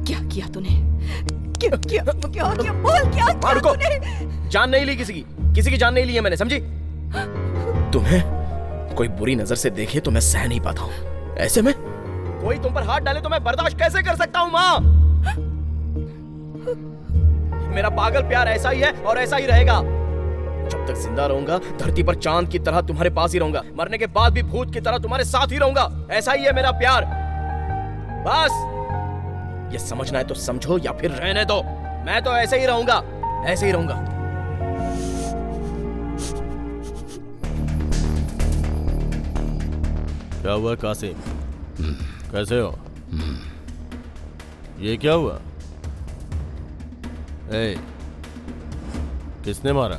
क्या किया तूने? क्या क्या क्या क्या बोल, क्या किया तूने? जान नहीं ली किसी की जान नहीं ली है मैंने, समझी? तुम्हें कोई बुरी नजर से देखे तो मैं सह नहीं पाता हूँ। ऐसे में कोई तुम पर हाथ डाले तो मैं बर्दाश्त कैसे कर सकता हूँ माँ? मेरा पागल प्यार ऐसा ही है और ऐसा ही रहेगा। जब तक जिंदा रहूंगा धरती पर चांद की तरह तुम्हारे पास ही रहूंगा, मरने के बाद भी भूत की तरह तुम्हारे साथ ही रहूंगा। ऐसा ही है मेरा प्यार। बस ये समझना है तो समझो या फिर रहने दो। मैं तो ऐसे ही रहूंगा, ऐसे ही रहूंगा। क्या हुआ कासिम? कैसे हो? ये क्या हुआ? किसने मारा?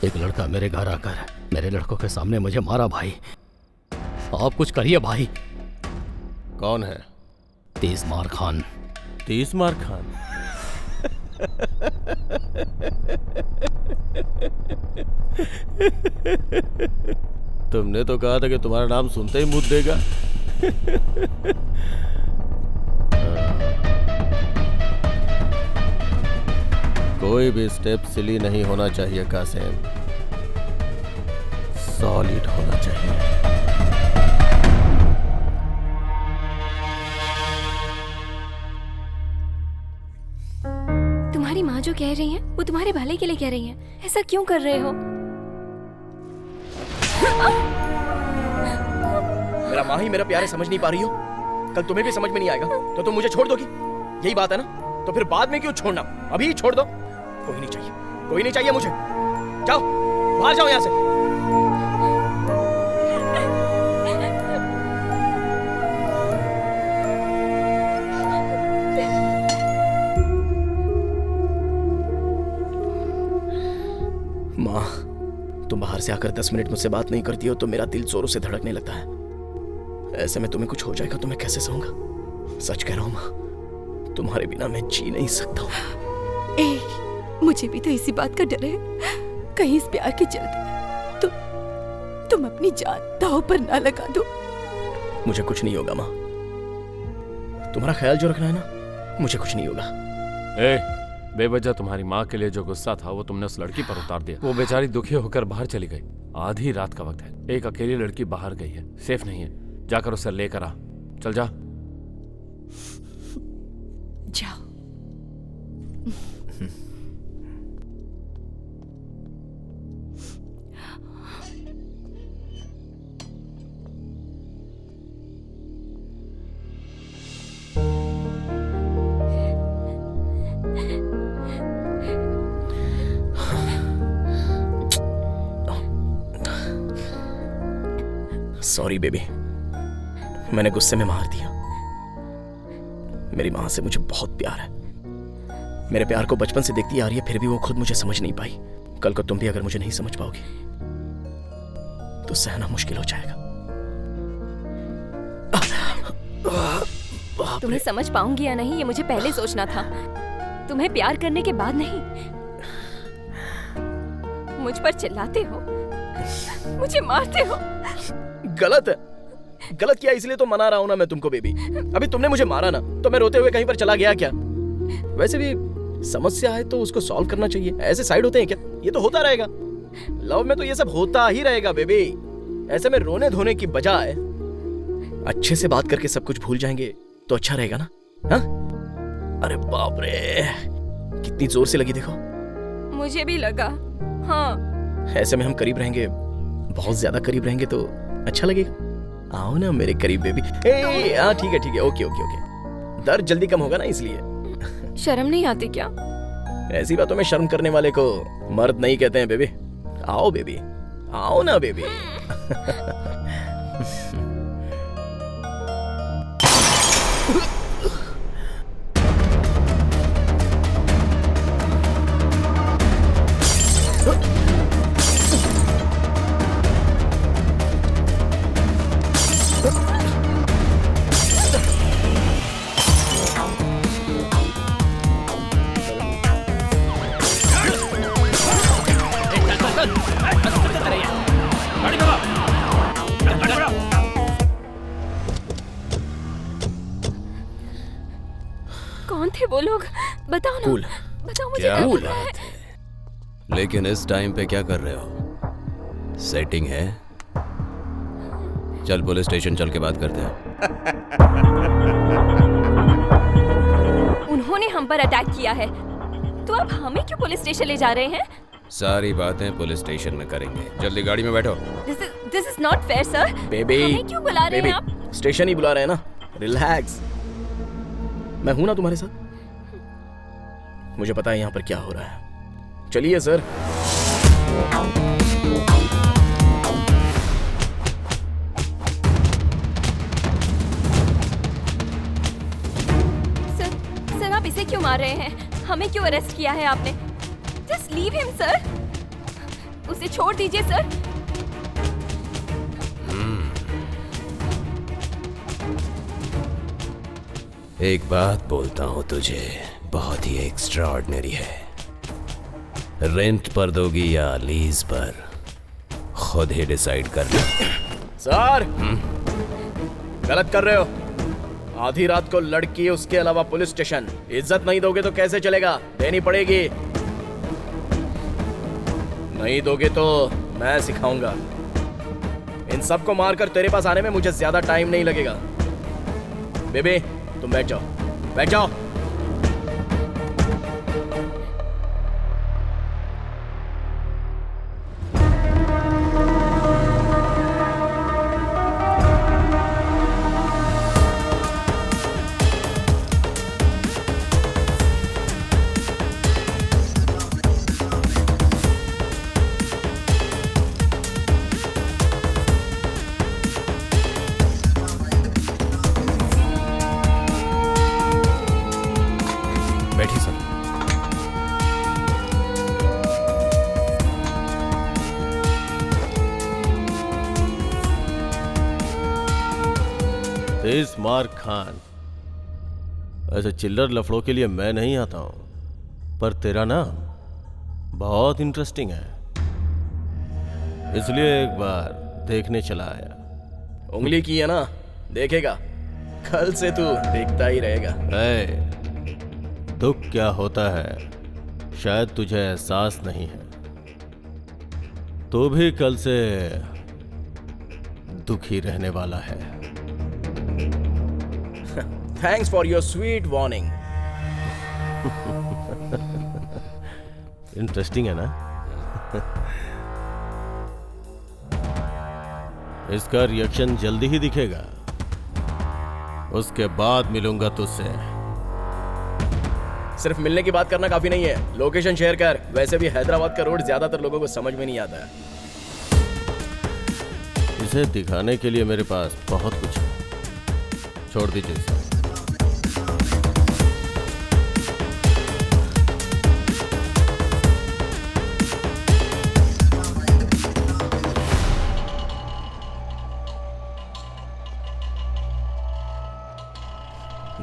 एक लड़का मेरे घर आकर मेरे लड़कों के सामने मुझे मारा। भाई आप कुछ करिए भाई। कौन है? 30 मार खान। 30 मार खान? तुमने तो कहा था कि तुम्हारा नाम सुनते ही मुँह देगा। कोई भी स्टेप सिली नहीं होना चाहिए कासिम, सॉलिड होना चाहिए। तुम्हारी माँ जो कह रही है वो तुम्हारे भले के लिए कह रही है। ऐसा क्यों कर रहे हो? मेरा माँ ही मेरा प्यारे समझ नहीं पा रही हो, कल तुम्हें भी समझ में नहीं आएगा तो तुम मुझे छोड़ दोगी, यही बात है ना? तो फिर बाद में क्यों छोड़ना, अभी ही छोड़ दो। कोई नहीं चाहिए, कोई नहीं चाहिए मुझे। जाओ बाहर जाओ यहाँ से। माँ, तुम बाहर से आकर 10 मिनट मुझसे बात नहीं करती हो तो मेरा दिल जोरों से धड़कने लगता है। ऐसे में तुम्हें कुछ हो जाएगा तो मैं कैसे सहूंगा? सच कह रहा हूँ माँ, तुम्हारे बिना मैं जी नहीं सकता हूँ। मुझे भी तो इसी बात का डर है, कहीं इस प्यार के चलते तुम अपनी जान दांव पर ना लगा दो। मुझे कुछ नहीं होगा माँ, तुम्हारा ख्याल जो रखना है ना, मुझे कुछ नहीं होगा। बेवजह तुम्हारी माँ के लिए जो गुस्सा था वो तुमने उस लड़की पर उतार दिया। वो बेचारी दुखी होकर बाहर चली गई। आधी रात का वक्त है, एक अकेली लड़की बाहर गई है, सेफ नहीं है। जाकर उसे लेकर आ। चल जा। जाओ। सॉरी बेबी, मैंने गुस्से में मार दिया। मेरी माँ से मुझे बहुत प्यार है, मेरे प्यार को बचपन से देखती आ रही है, फिर भी वो खुद मुझे समझ नहीं पाई। कल को तुम भी अगर मुझे नहीं समझ पाओगी तो सहना मुश्किल हो जाएगा। तुम्हें समझ पाऊंगी या नहीं ये मुझे पहले सोचना था, तुम्हें प्यार करने के बाद नहीं। मुझ पर चिल्लाते हो, मुझे मारते हो। गलत है, गलत किया इसलिए तो मना रहा हूं ना मैं तुमको बेबी। अभी तुमने मुझे मारा ना तो मैं रोते हुए कहीं पर चला गया क्या? वैसे भी समस्या है तो उसको सॉल्व करना चाहिए, ऐसे साइड होते हैं क्या? ये तो होता रहेगा, लव में तो ये सब होता ही रहेगा बेबी। ऐसे में रोने धोने की बजाय अच्छे से बात करके सब कुछ भूल जाएंगे तो अच्छा रहेगा ना? हाँ? अरे बाप रे, कितनी जोर से लगी देखो। मुझे भी लगा। हाँ, ऐसे में हम करीब रहेंगे, बहुत ज्यादा करीब रहेंगे तो अच्छा लगेगा। आओ ना मेरे करीब बेबी। हाँ ठीक है ठीक है, ओके ओके ओके। दर्द जल्दी कम होगा ना इसलिए। शर्म नहीं आती क्या? ऐसी बातों में शर्म करने वाले को मर्द नहीं कहते हैं बेबी। आओ बेबी, आओ ना बेबी। कौन थे वो लोग? बताओ ना। बताओ मुझे। क्या बात है? लेकिन इस टाइम पे क्या कर रहे हो? सेटिंग है? चल पुलिस स्टेशन चल के बात करते हैं। उन्होंने हम पर अटैक किया है तो अब हमें क्यों पुलिस स्टेशन ले जा रहे हैं? सारी बातें पुलिस स्टेशन में करेंगे, जल्दी गाड़ी में बैठो। This is not fair sir. Baby, हमें क्यों बुला रहे हैं आप? स्टेशन ही बुला रहे हैं ना, रिलैक्स। मैं हूं ना तुम्हारे साथ, मुझे पता है यहाँ पर क्या हो रहा है। चलिए सर। सर आप इसे क्यों मार रहे हैं? हमें क्यों अरेस्ट किया है आपने? जस्ट लीव हिम सर, उसे छोड़ दीजिए सर। एक बात बोलता हूँ तुझे, बहुत ही एक्स्ट्राऑर्डिनरी है। रेंट पर दोगी या लीज पर, खुद ही डिसाइड कर लो। सर गलत कर रहे हो। आधी रात को लड़की, उसके अलावा पुलिस स्टेशन। इज्जत नहीं दोगे तो कैसे चलेगा? देनी पड़ेगी। नहीं दोगे तो मैं सिखाऊंगा। इन सबको मारकर तेरे पास आने में मुझे ज्यादा टाइम नहीं लगेगा। बेबी तुम बैठ जाओ, बैठ जाओ। बिस्मार्क खान। ऐसे चिल्लर लफड़ों के लिए मैं नहीं आता हूं, पर तेरा नाम बहुत इंटरेस्टिंग है, इसलिए एक बार देखने चला आया। उंगली की है ना, देखेगा, कल से तू देखता ही रहेगा। दुख क्या होता है शायद तुझे एहसास नहीं है। तू भी कल से दुखी रहने वाला है। Thanks for your sweet warning. Interesting है ना? इसका रिएक्शन जल्दी ही दिखेगा, उसके बाद मिलूंगा तुझसे। सिर्फ मिलने की बात करना काफी नहीं है, लोकेशन शेयर कर। वैसे भी हैदराबाद का रोड ज्यादातर लोगों को समझ में नहीं आता है। इसे दिखाने के लिए मेरे पास बहुत कुछ है, छोड़ दीजिए इसे।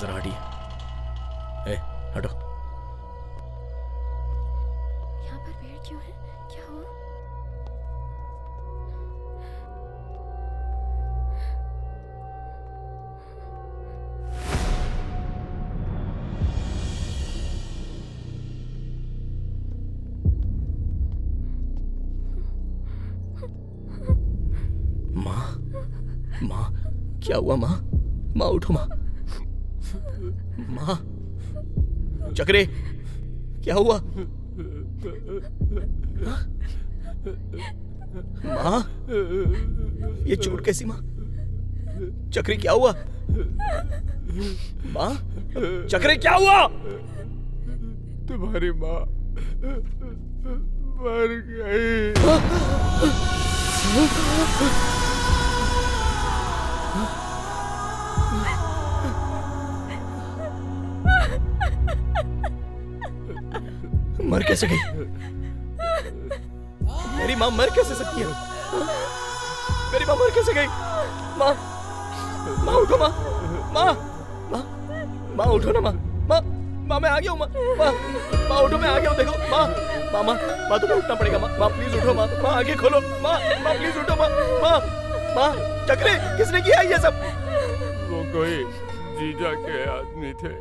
जरा हटिए। ए, हटो। यहाँ पर पेड़ क्यों है? क्या हुआ? माँ, माँ, क्या हुआ माँ? माँ उठो माँ। माँ, चक्रे, क्या हुआ? माँ, ये चोट कैसी माँ? चक्रे क्या हुआ? माँ, चक्रे क्या हुआ? तुम्हारी माँ मर गई। मर कैसे गई? मेरी माँ मर कैसे सकती है? मेरी माँ मर कैसे गई? माँ, माँ उठो माँ, माँ, माँ, माँ उठो ना माँ, माँ, माँ मैं आ गया हूँ माँ, माँ, माँ उठो मैं आ गया हूँ देखो माँ, माँ, माँ, माँ तुम्हें उठना पड़ेगा माँ, माँ प्लीज उठो माँ, माँ आगे खोलो माँ, माँ प्लीज उठो माँ, माँ, माँ, चक्रे किसने किया ये सब? वो कोई जीजा के आदमी थे।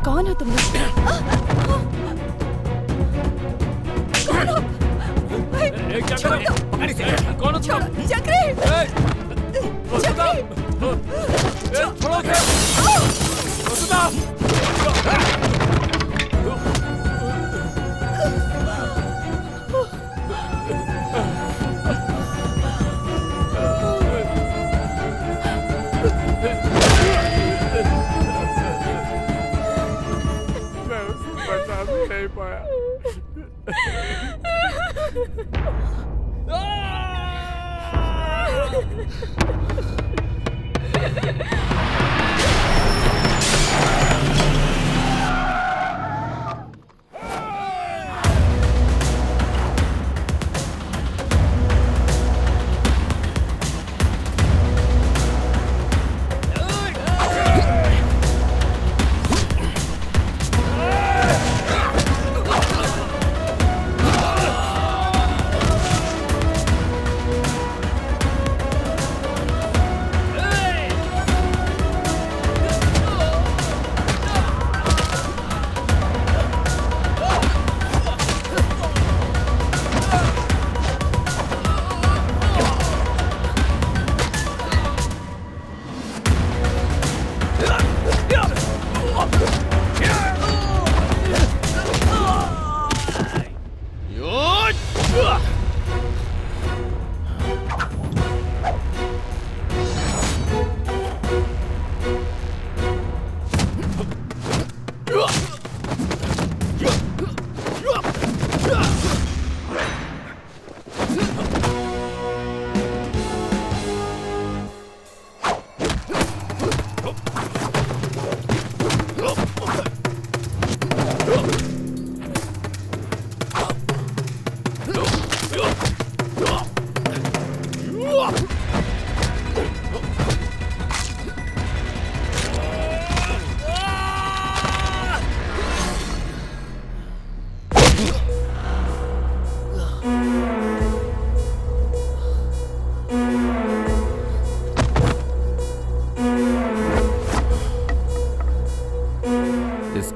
कौन हो तुम लोग? कौन हो? छोड़ दो। कौन हो तुम? चक्री! छोड़ो उसे! मैं उसे बचा भी नहीं पाया।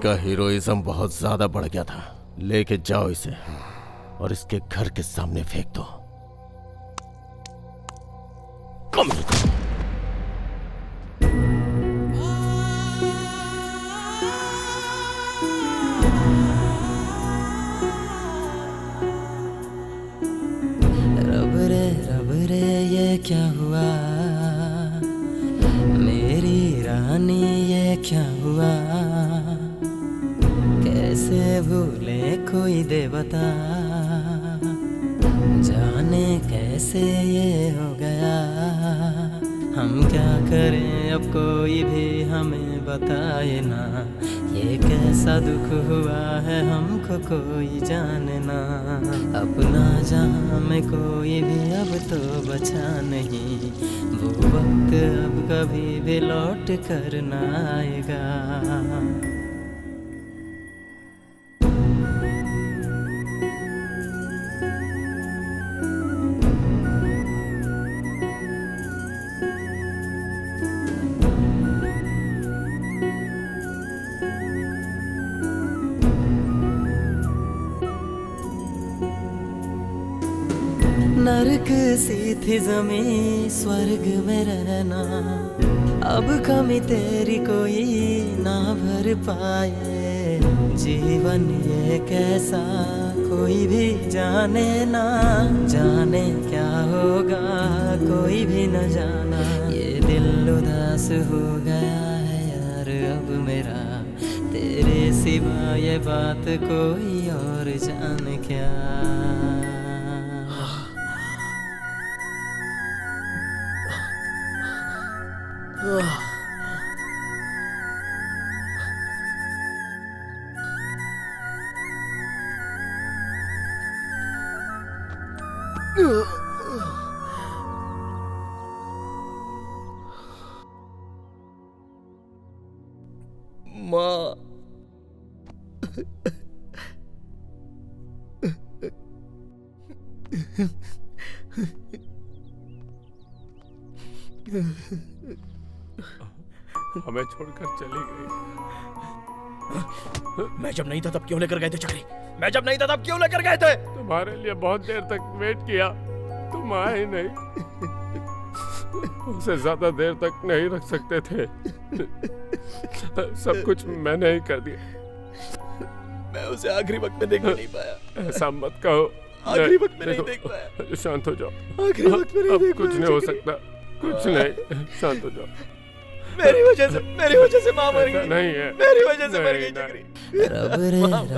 इसका हीरोइज्म बहुत ज्यादा बढ़ गया था। लेके जाओ इसे और इसके घर के सामने फेंक दो। कम रब रे ये क्या हुआ, मेरी रानी ये क्या हुआ, कैसे भूले कोई देवता, जाने कैसे ये हो गया। हम क्या करें अब कोई भी हमें बताए ना, ये कैसा दुख हुआ है हमको कोई जाने ना। अपना जहाँ में कोई भी अब तो बचा नहीं, वो वक्त अब कभी भी लौट कर ना आएगा। नरक सी थी ज़मीं स्वर्ग में रहना, अब कमी तेरी कोई ना भर पाए। जीवन ये कैसा कोई भी जाने ना, जाने क्या होगा कोई भी न जाना। ये दिल उदास हो गया है यार अब मेरा, तेरे सिवा ये बात कोई और जाने क्या। माँ, हमें छोड़कर चली गई। मैं जब नहीं था तब क्यों लेकर गए थे चक्री? मैं जब नहीं था तब क्यों लेकर गए थे? तुम्हारे लिए बहुत देर तक वेट किया, तुम आए नहीं। उसे ज्यादा देर तक नहीं रख सकते थे। सब कुछ मैंने ही कर दिया। मैं उसे आखिरी वक्त में देख नहीं पाया। ऐसा मत कहो। आखिरी वक्त में नहीं देख पाया। शांत हो जाओ। आखिरी वक्त में नहीं देख पाया। कुछ नहीं हो सकता, कुछ नहीं। शांत हो जाओ। मेरी वजह से माँ मर गई। नहीं है, मेरी वजह से मर गई चक्री। रब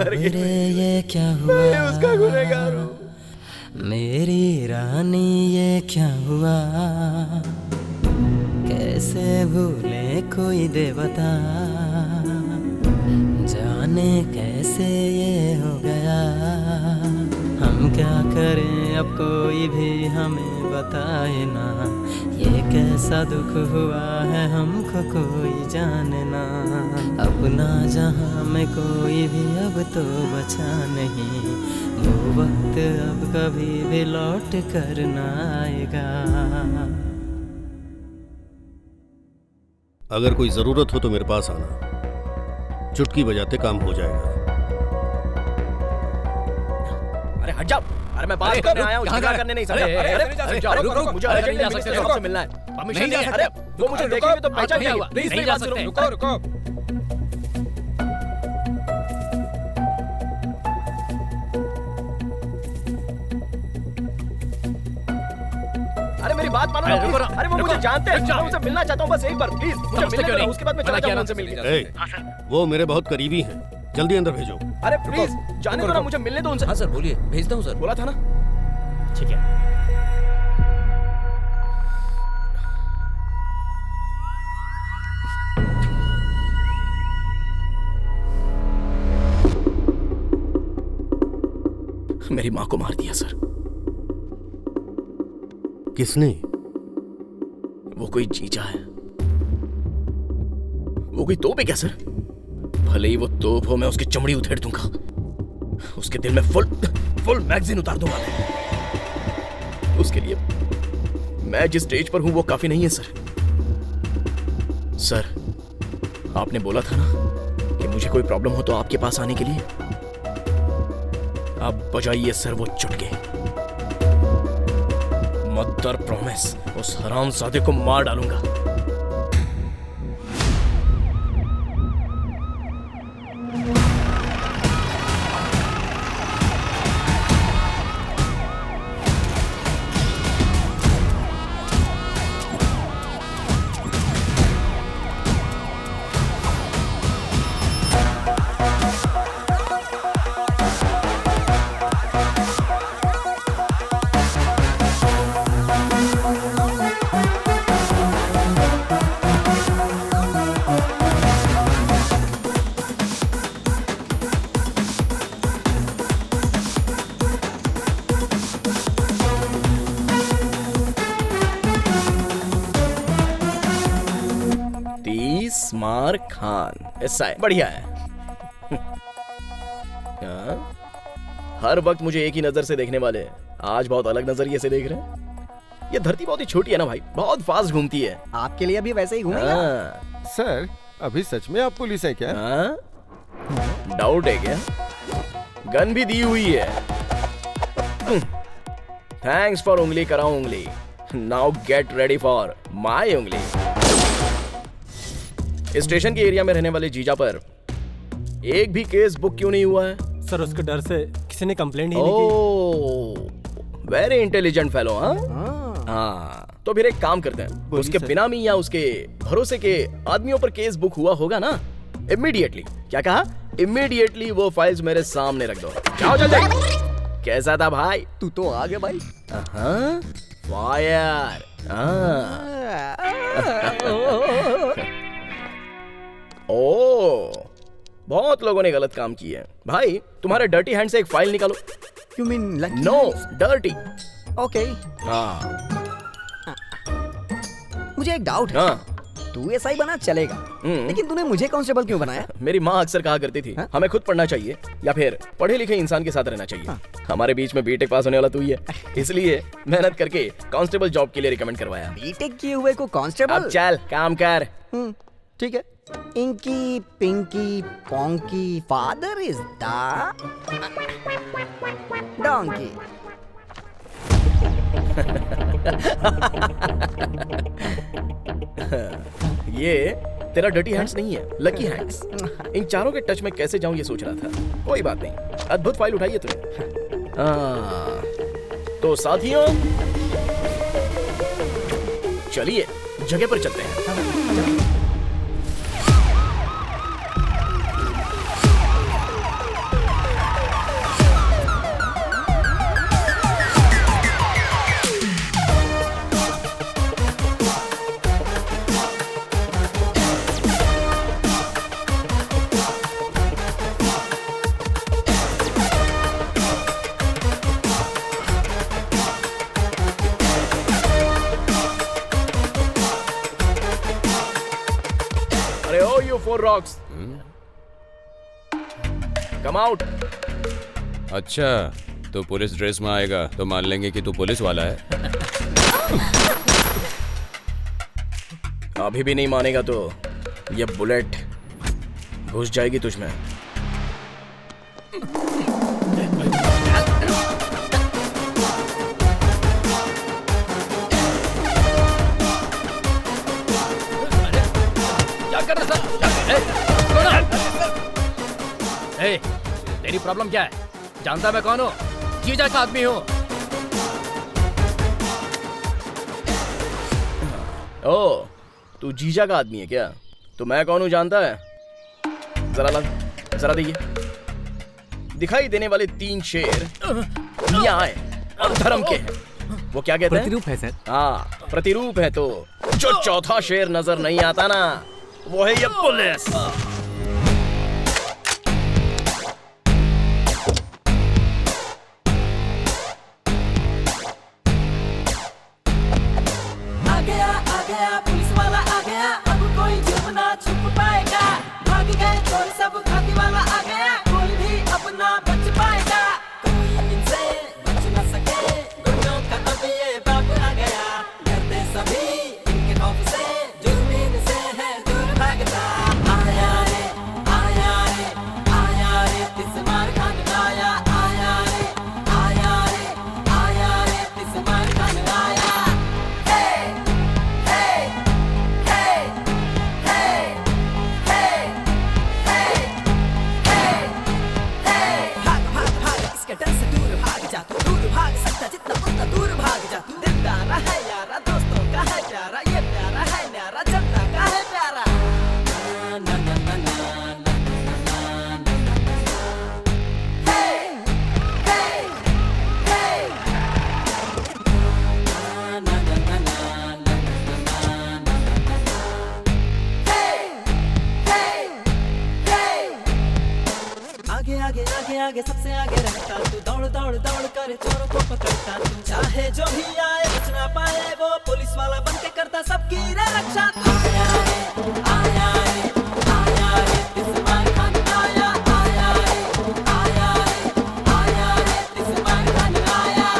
रे ये क्या हुआ, मैं उसका गुनहगार हूँ। मेरी रानी ये क्या हुआ, कैसे भूले कोई देवता, जाने कैसे ये हो गया। हम क्या करें अब कोई भी हमें बताए ना, ये कैसा दुख हुआ है हमको कोई जाने ना। अपना जहाँ में कोई भी अब तो बचा नहीं, वो वक्त अब कभी भी लौट कर ना आएगा। अगर कोई जरूरत हो तो मेरे पास आना, चुटकी बजाते काम हो जाएगा। अरे हट जाओ। अरे मैं बात करने आया हूँ, झगड़ा करने नहीं। रुको, मुझे अर्जेंट मिनिस्टर से मिलना है। परमिशन नहीं है। अरे वो मुझे देखेंगे तो पहचान क्या हुआ? प्लीज नहीं जा सकते। रुको। अरे मेरी बात मानो। अरे वो मुझे जानते हैं, मैं उनसे मिलना चाहता हूँ बस एक बार प्लीज। मुझे मिलने दो, उसके बाद मैं चला जाऊंगा उनसे मिलने। वो मेरे बहुत करीबी हैं, जल्दी अंदर भेजो। अरे प्लीज जाने दो ना, मुझे मिलने दो उनसे। हाँ सर बोलिए, भेजता हूँ सर। बोला था ना। ठीक है। मेरी माँ को मार दिया सर। किसने? वो कोई जीजा है। वो कोई तोप है क्या सर? भले ही वो तोप हो, मैं उसकी चमड़ी उधेड़ दूंगा। उसके दिल में फुल मैगजीन उतार दूंगा। उसके लिए मैं जिस स्टेज पर हूं वो काफी नहीं है सर। सर आपने बोला था ना कि मुझे कोई प्रॉब्लम हो तो आपके पास आने के लिए। अब बजाइए सर्वोच्च चुटके। मदर प्रॉमिस, उस हरामजादे को मार डालूंगा। मार खान, ऐसा है, बढ़िया है। हर वक्त मुझे एक ही नजर से देखने वाले आज बहुत अलग नजरिए से देख रहे हैं। ये धरती बहुत ही छोटी है ना भाई, बहुत फास्ट घूमती है। आपके लिए भी वैसे ही घूमेगा। सर, अभी सच में आप पुलिस हैं क्या? डाउट है क्या? गन भी दी हुई है। थैंक्स फॉर उंगली कराऊं उंगली। Now get ready for my उंगली। स्टेशन के एरिया में रहने वाले जीजा पर एक भी केस बुक क्यों नहीं हुआ है? सर, उसके डर से किसी ने कंप्लेंट ही नहीं की। Very intelligent fellow. हाँ, तो फिर एक काम करते हैं, उसके बिनामी या उसके भरोसे के आदमियों पर केस बुक हुआ होगा ना, इमीडिएटली, क्या कहा? इमीडिएटली वो फाइल्स मेरे सामने रख दो। जाओ जल्दी। कैसा था भाई? तू तो आ गया भाई। फायर। ओ, बहुत लोगों ने गलत काम किया है भाई। तुम्हारे डर्टी हैंड से एक फाइल निकालो। You mean lucky? No, dirty. Okay. हाँ। मुझे एक डाउट है। तू एसआई बना चलेगा, लेकिन तूने मुझे कांस्टेबल क्यों बनाया? मेरी माँ अक्सर कहा करती थी, हमें खुद पढ़ना चाहिए या फिर पढ़े लिखे इंसान के साथ रहना चाहिए। हमारे बीच में बीटेक पास होने वाला तू ही है, इसलिए मेहनत करके कांस्टेबल जॉब के लिए रिकमेंड करवाया। बीटेक किए हुए को कांस्टेबल? अब चल काम कर। ठीक है। Inky pinky ponky father is the donkey. ये तेरा डर्टी हैंड्स नहीं है, लकी हैंड्स। इन चारों के टच में कैसे जाऊं ये सोच रहा था। कोई बात नहीं, अद्भुत फाइल उठाई है तूने। तो साथियों, चलिए जगह पर चलते हैं। Four rocks. Come out. अच्छा, तो पुलिस ड्रेस में आएगा तो मान लेंगे कि तू पुलिस वाला है। अभी भी नहीं मानेगा तो ये बुलेट घुस जाएगी तुझमें। तेरी प्रॉब्लम क्या है? जानता मैं कौन हूँ? जीजा का आदमी हूँ। ओ, तू जीजा का आदमी है क्या? तो मैं कौन हूँ जानता है? जरा देखिए। दिखाई देने वाले 3 शेर न्याय और धर्म के हैं। वो क्या कहते हैं? प्रतिरूप है सर। हाँ, प्रतिरूप है। तो जो चौथा शेर नजर नहीं आता ना, वो है ये पुलिस। आगे आगे आगे आगे सबसे आगे रहता तू, दौड़ दौड़ दौड़ कर चोरों को पकड़ता तू, चाहे जो भी आए बच ना पाए वो, पुलिस वाला बन के करता सबकी रे रक्षा। आया रे आया रे आया रे इस्माइल खान आया, आया रे आया रे आया रे इस्माइल खान आया।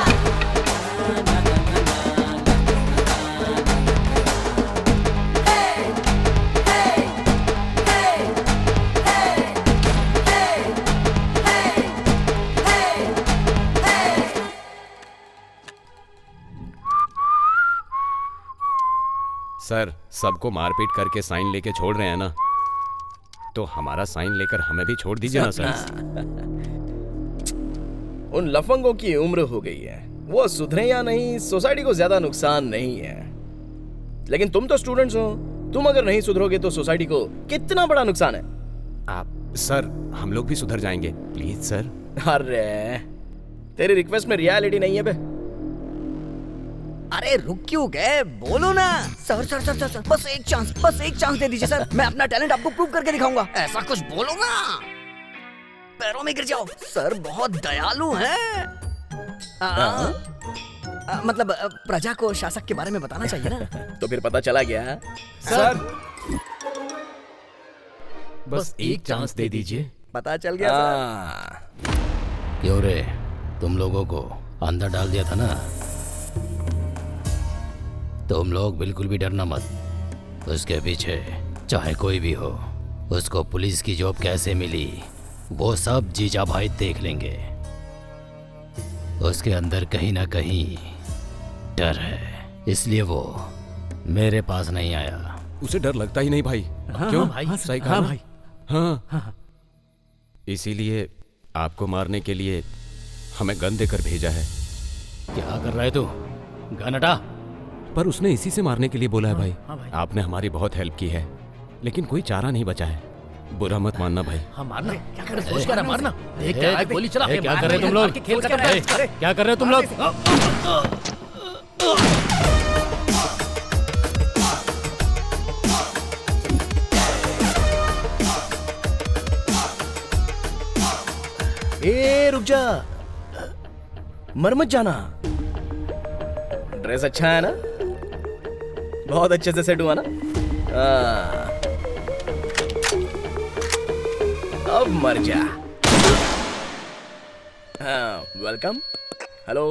सर, सबको मारपीट करके साइन लेके छोड़ रहे हैं ना, तो हमारा साइन लेकर हमें भी छोड़ दीजिए ना सर। उन लफंगों की उम्र हो गई है, वो सुधरे या नहीं सोसाइटी को ज्यादा नुकसान नहीं है, लेकिन तुम तो स्टूडेंट्स हो, तुम अगर नहीं सुधरोगे तो सोसाइटी को कितना बड़ा नुकसान है। आप सर, हम लोग भी सुधर जाएंगे प्लीज सर। अरे तेरी रिक्वेस्ट में रियलिटी नहीं है बे। अरे रुक क्यों गए, बोलो ना। सर सर सर सर बस एक चांस दे दीजिए सर, मैं अपना टैलेंट आपको प्रूव करके दिखाऊंगा। ऐसा कुछ बोलो ना, पैरों में गिर जाओ। सर बहुत दयालु हैं। मतलब प्रजा को शासक के बारे में बताना चाहिए ना। तो फिर पता चला गया सर। बस एक चांस दे दीजिए। पता चल गया सर। क्यों रे, तुम लोगों को अंदर डाल दिया था ना, तुम लोग बिल्कुल भी डरना मत। उसके पीछे चाहे कोई भी हो, उसको पुलिस की जॉब कैसे मिली वो सब जीजा भाई देख लेंगे। उसके अंदर कहीं ना कहीं डर है, इसलिए वो मेरे पास नहीं आया। उसे डर लगता ही नहीं भाई। हाँ, क्यों हाँ, भाई, सही कहा हाँ, ना? भाई। हाँ। इसीलिए आपको मारने के लिए हमें गन देकर भेजा है। क्या कर रहा है तू? गन हटा। पर उसने इसी से मारने के लिए बोला है भाई। आपने हमारी बहुत हेल्प की है, लेकिन कोई चारा नहीं बचा है। बुरा मत मानना भाई। हाँ मारना, क्या कर रहे हो? मारना। गोली चला। क्या कर रहे हो तुम लोग? क्या कर रहे हो तुम लोग? ए रुक जा, मर मत जाना। ड्रेस अच्छा है ना, बहुत अच्छे से सेट हुआ ना। अब मर जा। Welcome. Hello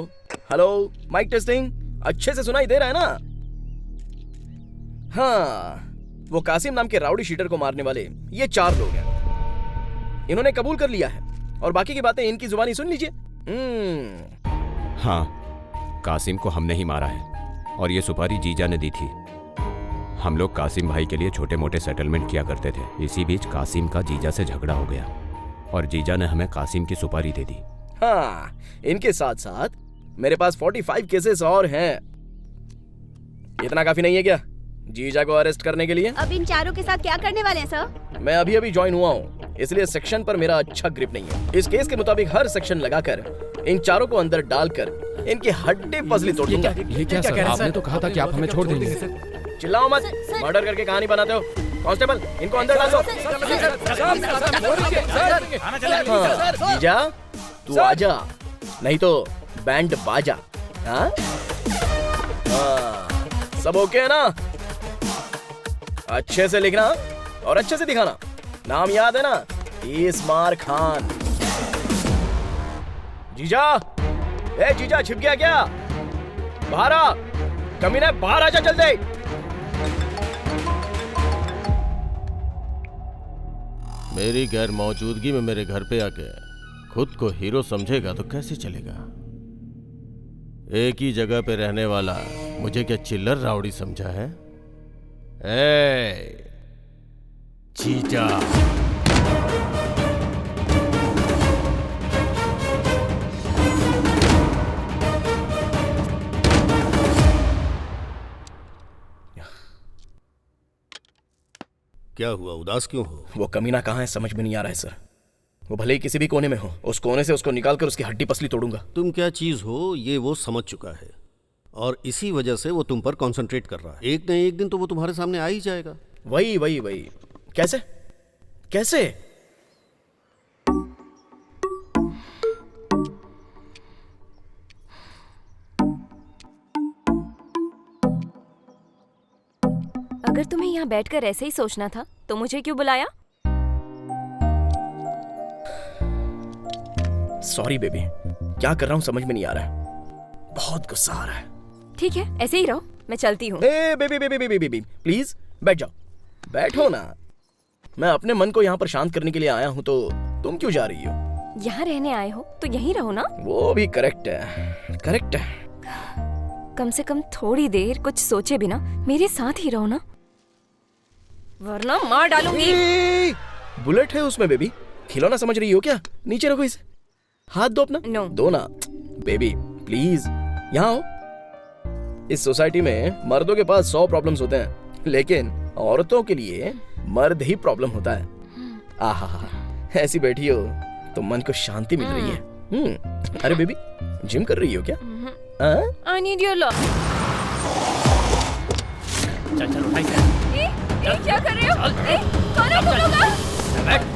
hello, mic testing, अच्छे से सुनाई दे रहा है ना? हाँ, वो कासिम नाम के राउडी शीटर को मारने वाले ये 4 लोग हैं। इन्होंने कबूल कर लिया है और बाकी की बातें इनकी जुबानी सुन लीजिए। हाँ, कासिम को हमने ही मारा है और ये सुपारी जीजा ने दी थी। हम लोग कासिम भाई के लिए छोटे मोटे सेटलमेंट किया करते थे। इसी बीच कासिम का जीजा से झगड़ा हो गया और जीजा ने हमें कासिम की सुपारी दे दी। हाँ, इनके साथ साथ मेरे पास 45 केसेस और हैं। इतना काफी नहीं है क्या जीजा को अरेस्ट करने के लिए? अब इन चारों के साथ क्या करने वाले हैं सर? मैं अभी अभी ज्वाइन हुआ हूँ, इसलिए सेक्शन पर मेरा अच्छा ग्रिप नहीं है। इस केस के मुताबिक हर सेक्शन लगाकर इन चारों को अंदर डालकर इनकी हड्डी पसली तोड़ दूंगा। ये क्या सर? आपने तो कहा था कि आप हमें छोड़ देंगे। चिल्लाओ मत, मर्डर करके कहानी बनाते हो। कांस्टेबल, इनको अंदर डाल दो। जीजा तू आजा, नहीं तो बैंड बाजा। हाँ? सब ओके है ना? अच्छे से लिखना और अच्छे से दिखाना। नाम याद है ना? इस्मार खान। जीजा, ए जीजा, छिप गया क्या? बाहर आ, कमीने बाहर आजा जल्दी। मेरी गैर मौजूदगी में मेरे घर पे आके खुद को हीरो समझेगा तो कैसे चलेगा? एक ही जगह पे रहने वाला मुझे क्या चिल्लर राउडी समझा है? ए जीजा, क्या हुआ, उदास क्यों हो? वो कमीना कहाँ है समझ में नहीं आ रहा है सर। वो भले ही किसी भी कोने में हो, उस कोने से उसको निकाल कर उसकी हड्डी पसली तोड़ूंगा। तुम क्या चीज हो ये वो समझ चुका है और इसी वजह से वो तुम पर कंसंट्रेट कर रहा है। एक न एक दिन तो वो तुम्हारे सामने आ ही जाएगा। वही वही वही। कैसे कैसे? अगर तुम्हें यहाँ बैठकर ऐसे ही सोचना था तो मुझे क्यों बुलाया? सॉरी बेबी, क्या कर रहा हूँ समझ में नहीं आ रहा है, बहुत गुस्सा आ रहा है। ठीक है, ऐसे ही रहो, मैं चलती हूँ। Baby baby baby baby please बैठ जाओ, बैठो ना। मैं अपने मन को यहाँ पर शांत करने के लिए आया हूँ, तो तुम क्यों जा रही हो? यहाँ रहने आए हो तो यहीं रहो ना। वो भी करेक्ट है, करेक्ट है। कम से कम थोड़ी देर कुछ सोचे बिना मेरे साथ ही रहो ना, वरना मार डालूंगी। बुलेट है उसमें बेबी, खिलौना समझ रही हो क्या? नीचे रखो इसे, हाथ दो अपना। नो। दो ना बेबी प्लीज, यहाँ आओ। इस सोसाइटी में मर्दों के पास 100 प्रॉब्लम्स होते हैं, लेकिन औरतों के लिए मर्द ही प्रॉब्लम होता है। आहा, ऐसी बैठी हो तो मन को शांति मिल रही है। अरे बेबी, जिम कर रही हो क्या? I need your love। चल उठाई से। क्या कर रहे हो? कौन है तुम लोग? बैठ।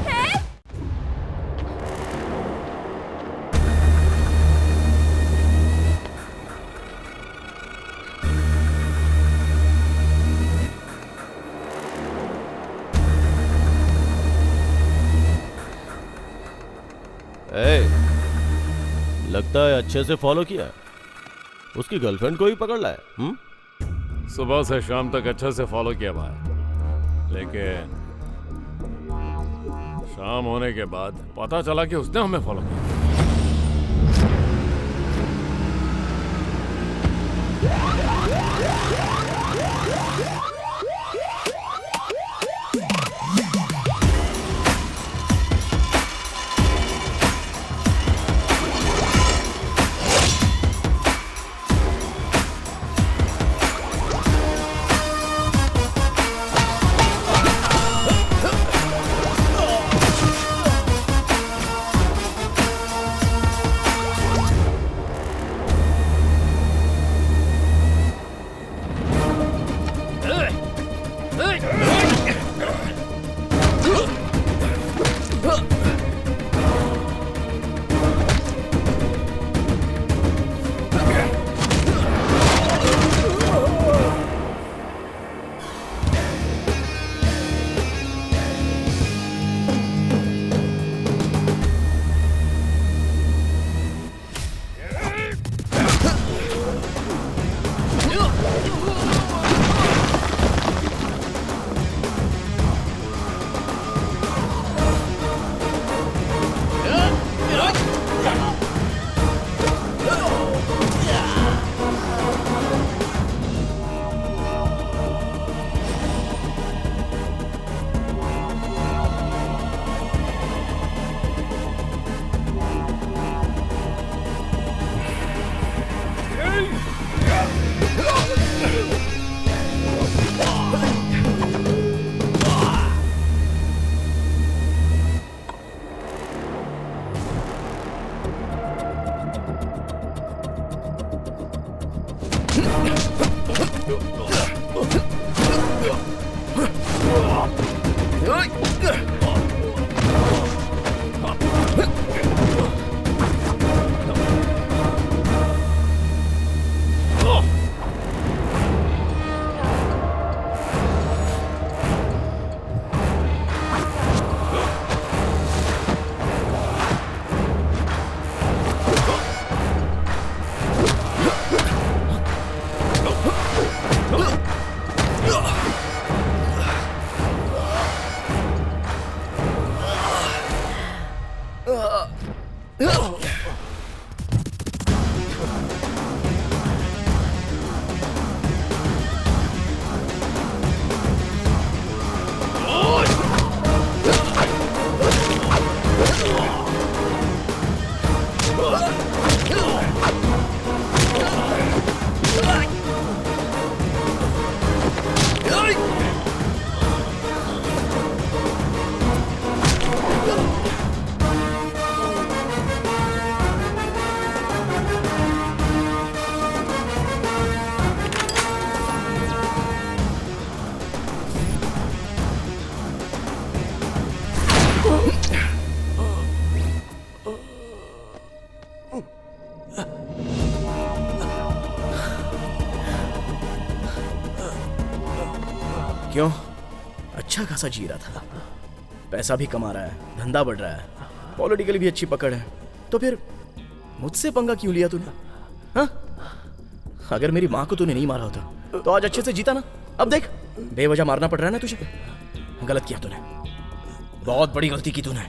लगता है अच्छे से फॉलो किया, उसकी गर्लफ्रेंड को ही पकड़ लाया। सुबह से शाम तक अच्छे से फॉलो किया भाई, लेकिन शाम होने के बाद पता चला कि उसने हमें फॉलो किया। अच्छा खासा जी रहा था, पैसा भी कमा रहा है, धंधा बढ़ रहा है, पॉलिटिकली भी अच्छी पकड़ है, तो फिर मुझसे पंगा क्यों लिया तूने? हाँ? अगर मेरी माँ को तूने नहीं मारा होता तो आज अच्छे से जीता ना। अब देख, बेवजह मारना पड़ रहा है ना तुझे। गलत किया तूने, बहुत बड़ी गलती की तूने।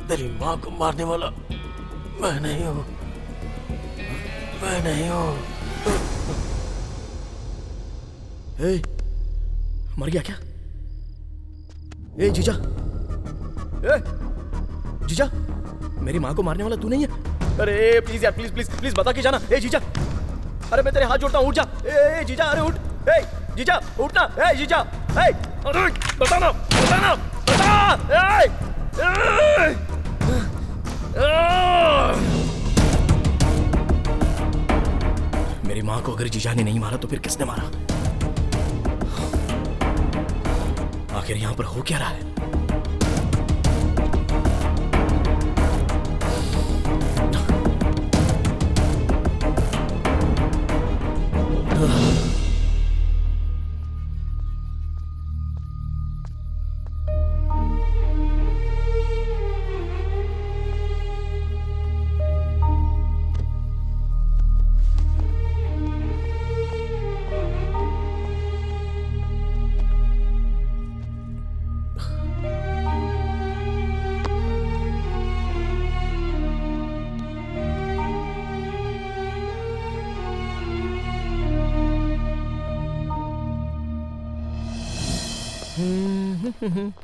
तेरी माँ को मारने वाला मैं नहीं हूँ, मैं नहीं हूँ। मर गया क्या? ए जीजा, जीजा, मेरी माँ को मारने वाला तू नहीं है? अरे प्लीज यार, प्लीज प्लीज प्लीज बता के जाना। ए जीजा, अरे मैं तेरे हाथ जोड़ता हूँ, उठ जा। ए जीजा, अरे उठ। ए जीजा, उठना। ए जीजा, ए अरे बताना, बताना, बता। मेरी माँ को अगर जीजा ने नहीं मारा तो फिर किसने मारा? आखिर यहाँ पर हो क्या रहा है?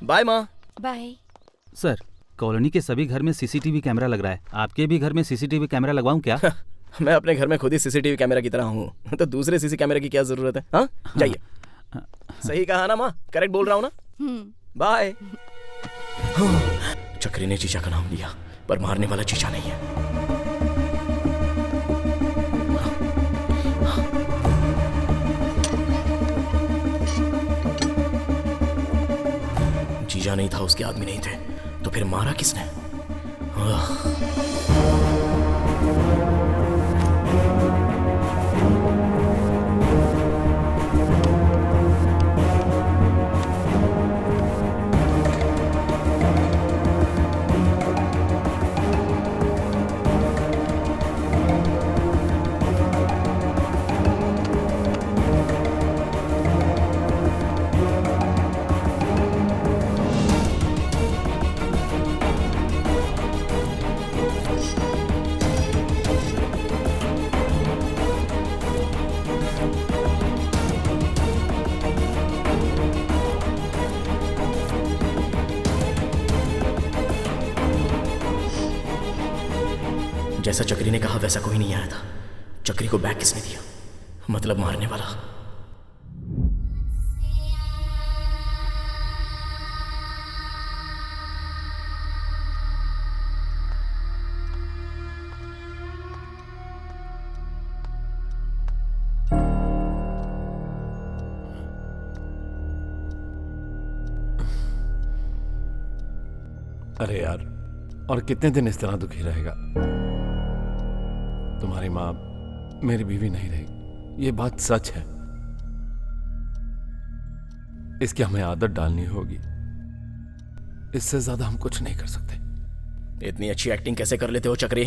बाय माँ। बाय। सर, कॉलोनी के सभी घर में सीसीटीवी कैमरा लग रहा है, आपके भी घर में सीसीटीवी कैमरा लगवाऊं क्या? मैं अपने घर में खुद ही सीसीटीवी कैमरा की तरह हूँ, तो दूसरे सीसी कैमरे की क्या जरूरत है? हाँ, जाइए। सही कहा ना माँ? करेक्ट बोल रहा हूँ ना? बाय। चक्री ने जीजा का नाम लिया, पर मारने वाला जीजा नहीं है। जीजा नहीं था, उसके आदमी नहीं थे, तो फिर मारा किसने? जैसा चक्री ने कहा वैसा कोई नहीं आया था। चक्री को बैग किसने दिया? मतलब मारने वाला। अरे यार, और कितने दिन इस तरह दुखी रहेगा? तुम्हारी माँ मेरी बीवी नहीं रही, ये बात सच है। इसकी हमें आदत डालनी होगी, इससे ज्यादा हम कुछ नहीं कर सकते। इतनी अच्छी एक्टिंग कैसे कर लेते हो चक्री?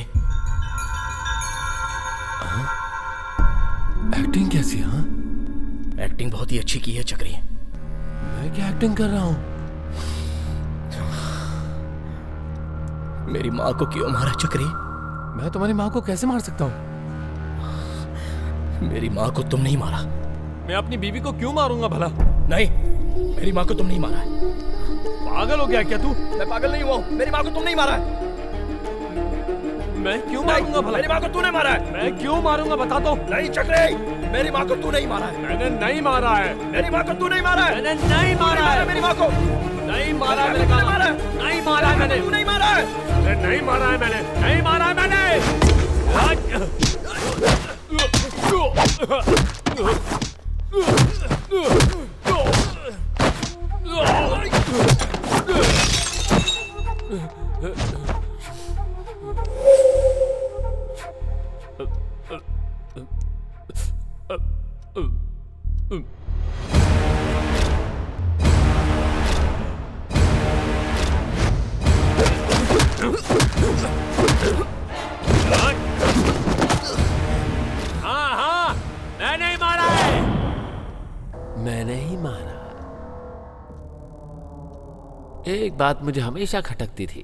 एक्टिंग कैसी? हाँ, एक्टिंग बहुत ही अच्छी की है चक्री। मैं क्या एक्टिंग कर रहा हूं? मेरी माँ को क्यों मारा चक्री? मैं तुम्हारी माँ को कैसे मार सकता हूँ? मेरी माँ को तुम नहीं मारा। मैं अपनी बीवी को क्यों मारूंगा भला? नहीं, मेरी माँ को तुम नहीं मारा है। पागल हो गया क्या तू? मैं पागल नहीं हुआ, मेरी माँ को तुम नहीं मारा है। मैं क्यों मारूंगा भला? मेरी माँ को तूने मारा है। मैं क्यों मारूंगा बता तो। नहीं चक्री, मेरी माँ को तू नहीं मारा है। मैंने नहीं मारा है। मेरी माँ को तू नहीं मारा है। मैंने नहीं मारा है। मेरी माँ को नहीं मारा है। मैंने मारा है। नहीं मारा है मैंने। तू नहीं मारा है। नहीं मारा है मैंने। नहीं मारा है मैंने। एक बात मुझे हमेशा खटकती थी।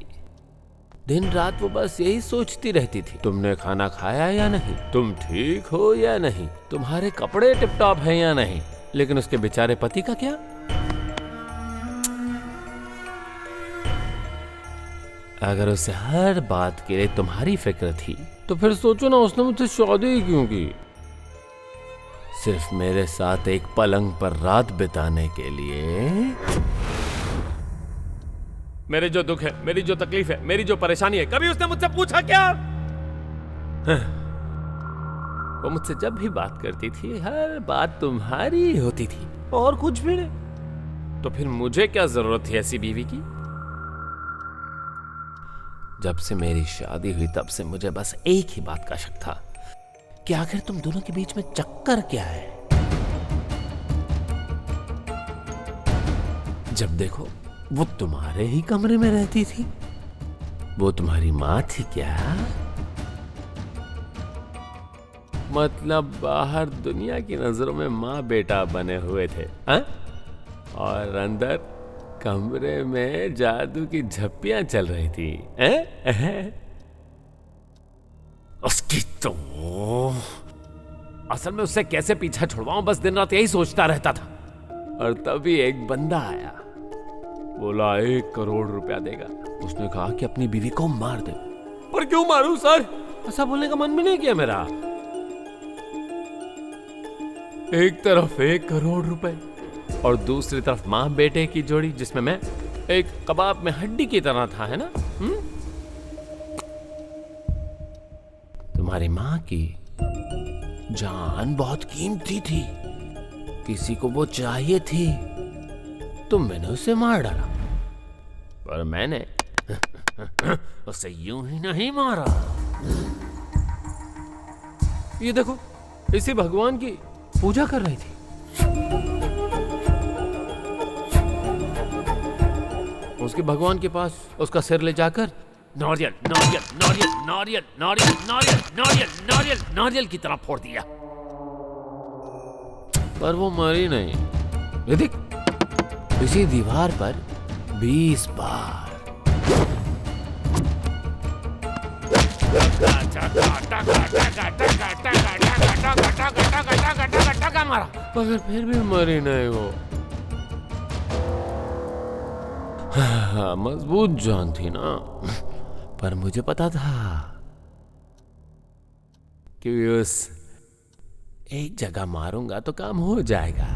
दिन रात वो बस यही सोचती रहती थी, तुमने खाना खाया या नहीं, तुम ठीक हो या नहीं, तुम्हारे कपड़े टिपटॉप हैं या नहीं। लेकिन उसके बेचारे पति का क्या? अगर उसे हर बात के लिए तुम्हारी फिक्र थी तो फिर सोचो ना, उसने मुझसे शादी ही क्यों की? सिर्फ मेरे साथ एक पलंग पर रात बिताने के लिए। मेरे जो दुख है, मेरी जो तकलीफ है, मेरी जो परेशानी है, कभी उसने मुझसे पूछा क्या? वो मुझसे जब भी बात करती थी हर बात तुम्हारी होती थी और कुछ भी नहीं। तो फिर मुझे क्या जरूरत थी ऐसी बीवी की? जब से मेरी शादी हुई तब से मुझे बस एक ही बात का शक था कि आखिर तुम दोनों के बीच में चक्कर क्या है। जब देखो वो तुम्हारे ही कमरे में रहती थी। वो तुम्हारी माँ थी क्या? मतलब बाहर दुनिया की नजरों में माँ बेटा बने हुए थे, हा? और अंदर कमरे में जादू की झप्पियां चल रही थी, उसकी तो असल में उससे कैसे पीछा छुड़वाऊं, बस दिन रात यही सोचता रहता था। और तभी एक बंदा आया, बोला 1 करोड़ रुपया देगा। उसने कहा कि अपनी बीवी को मार दे। पर क्यों मारूं सर? ऐसा बोलने का मन भी नहीं किया मेरा। एक तरफ 1 करोड़ रुपए और दूसरी तरफ माँ बेटे की जोड़ी, जिसमें मैं एक कबाब में हड्डी की तरह था, है ना? तुम्हारी माँ की जान बहुत कीमती थी, किसी को वो चाहिए थी, तो मैंने उसे मार डाला। पर मैंने उसे यूं ही नहीं मारा। ये देखो, इसी भगवान की पूजा कर रही थी। उसके भगवान के पास उसका सिर ले जाकर नारियल नारियल नारियल नारियल नारियल नारियल नारियल नारियल नारियल की तरह फोड़ दिया। पर वो मरी नहीं। ये देख, इसी दीवार पर 20 बार मारा, मगर फिर भी मरी नहीं वो। मजबूत जान थी ना। पर मुझे पता था कि उस एक जगह मारूंगा तो काम हो जाएगा।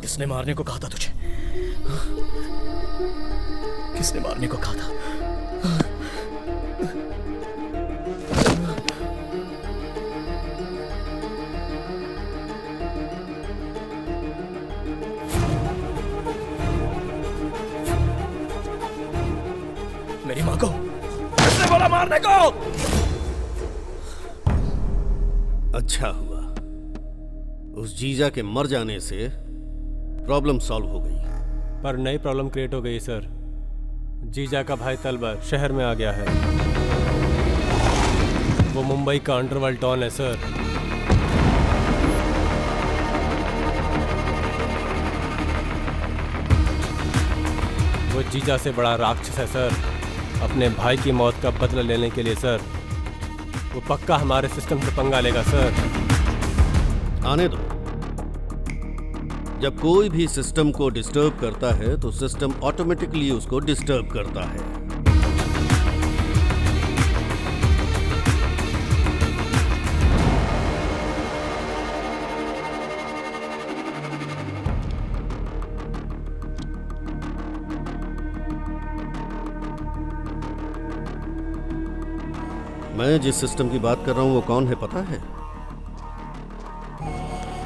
किसने मारने को कहा था तुझे? किसने मारने को कहा था? मेरी माँ को किसने बोला मारने को? अच्छा हुआ, उस जीजा के मर जाने से प्रॉब्लम सॉल्व हो गई। पर नई प्रॉब्लम क्रिएट हो गई सर। जीजा का भाई तलबर शहर में आ गया है। वो मुंबई का अंडरवर्ल्ड डॉन है सर। वो जीजा से बड़ा राक्षस है सर। अपने भाई की मौत का बदला लेने के लिए सर वो पक्का हमारे सिस्टम से पंगा लेगा सर। आने दो। जब कोई भी सिस्टम को डिस्टर्ब करता है तो सिस्टम ऑटोमेटिकली उसको डिस्टर्ब करता है। मैं जिस सिस्टम की बात कर रहा हूं वो कौन है पता है?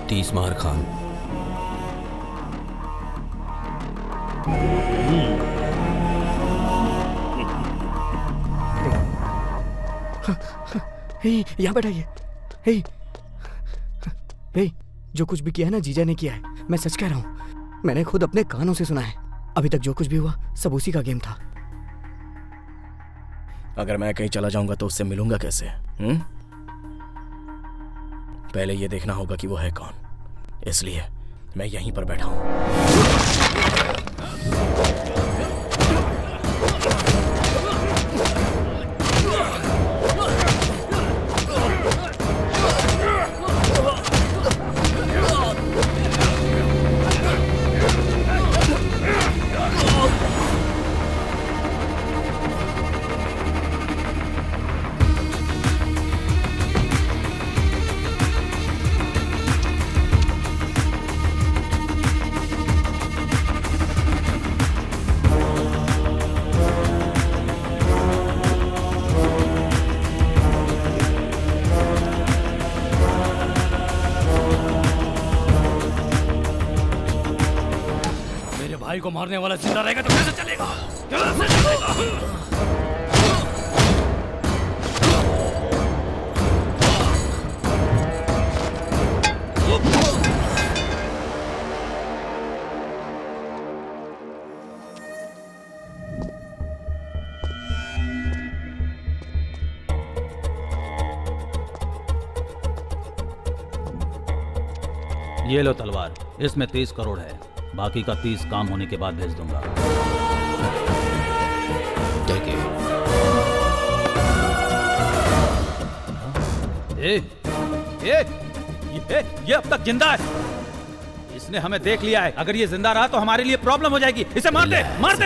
तीसमार खान। यहाँ बैठाइए। हे, जो कुछ भी किया है ना जीजा ने किया है। मैं सच कह रहा हूँ, मैंने खुद अपने कानों से सुना है। अभी तक जो कुछ भी हुआ सब उसी का गेम था। अगर मैं कहीं चला जाऊंगा तो उससे मिलूंगा कैसे? पहले ये देखना होगा कि वो है कौन, इसलिए मैं यहीं पर बैठा हूं। भाई को मारने वाला जिंदा रहेगा तो कैसे चलेगा? कैसे चलेगा? ये लो तलवार, इसमें 30 करोड़ है, बाकी का 30 काम होने के बाद भेज दूंगा। ये अब तक जिंदा है। इसने हमें देख लिया है। अगर ये जिंदा रहा तो हमारे लिए प्रॉब्लम हो जाएगी। इसे मार दे, मार दे।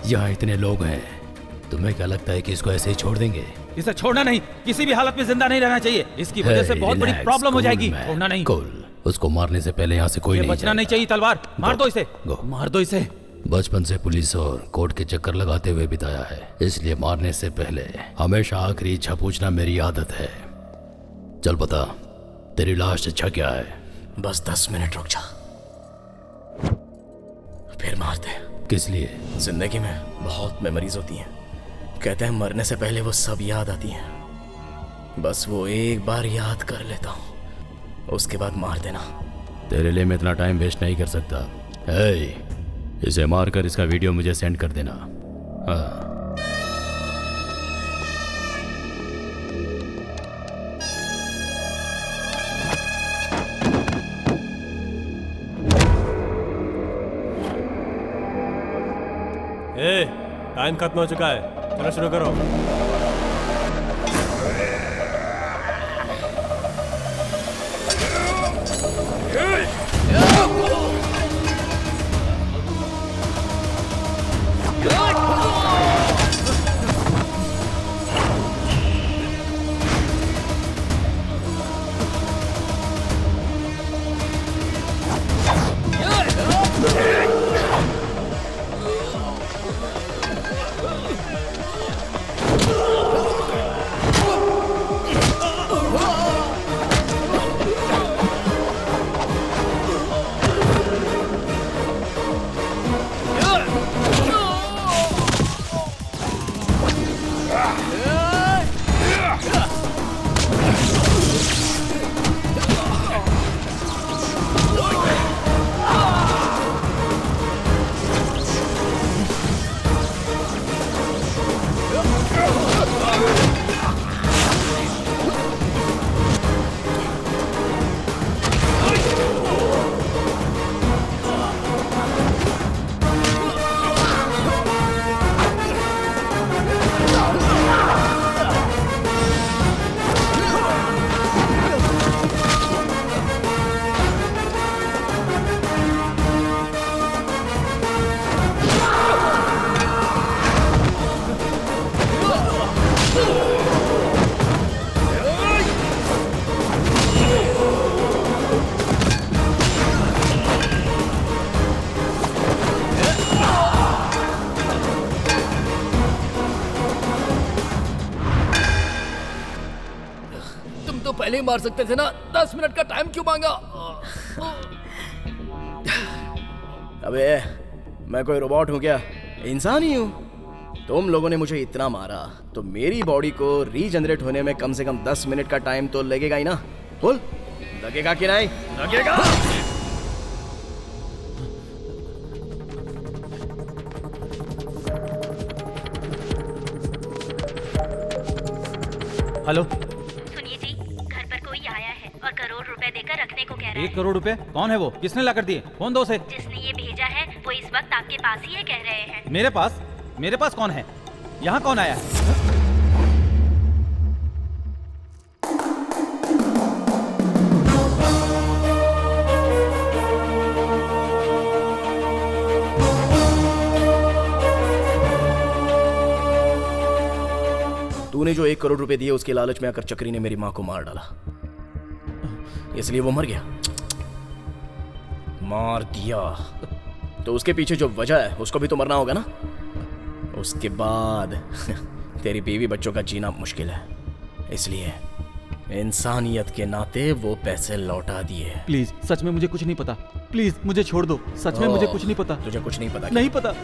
यहाँ इतने लोग हैं, तुम्हें क्या लगता है कि इसको ऐसे ही छोड़ देंगे? इसे छोड़ना नहीं, किसी भी हालत में जिंदा नहीं रहना चाहिए। इसकी वजह से बहुत बड़ी प्रॉब्लम हो जाएगी। छोड़ना नहीं। उसको मारने से पहले यहाँ से कोई नहीं बचना नहीं चाहिए। तलवार मार दो इसे, मार दो इसे। बचपन से पुलिस और कोर्ट के चक्कर लगाते हुए बिताया है, इसलिए मारने से पहले हमेशा आखिरी इच्छा पूछना मेरी आदत है। चल बता, तेरी लास्ट इच्छा क्या है? बस 10 मिनट रुक जा, फिर मार दे। किस लिए? जिंदगी में बहुत मेमोरीज होती हैं, कहते हैं मरने से पहले वो सब याद आती हैं। बस वो एक बार याद कर लेता हूँ, उसके बाद मार देना। तेरे लिए मैं इतना टाइम वेस्ट नहीं कर सकता। इसे मारकर इसका वीडियो मुझे सेंड कर देना। हाँ। टाइम खत्म हो चुका है, चलो शुरू करो। पहले ही मार सकते थे ना, 10 मिनट का टाइम क्यों मांगा? अबे मैं कोई रोबोट हूँ क्या? इंसान ही हूँ। तुम लोगों ने मुझे इतना मारा तो मेरी बॉडी को रीजनरेट होने में कम से कम 10 मिनट का टाइम तो लगेगा ही ना। बोल, लगेगा कि नहीं? लगेगा। हेलो। सुनिए जी, घर पर कोई आया है और करोड़ रुपए देकर रखने को कह रहा है। 1 करोड़ रुपए? कौन है वो? किसने ला कर दिए? फोन दो उसे। जिसने ये भेजा है वो इस वक्त आपके पास ही है, कह रहे हैं। मेरे पास? मेरे पास कौन है? यहाँ कौन आया है? तूने जो 1 करोड़ रुपए दिए उसके लालच में आकर चक्री ने मेरी माँ को मार डाला, इसलिए वो मर गया। मार दिया तो उसके पीछे जो वजह है उसको भी तो मरना होगा ना। उसके बाद तेरी बीवी बच्चों का जीना मुश्किल है, इसलिए इंसानियत के नाते वो पैसे लौटा दिए। प्लीज, सच में मुझे कुछ नहीं पता। प्लीज मुझे छोड़ दो। सच में मुझे कुछ नहीं पता। तुझे कुछ नहीं पता? नहीं पता।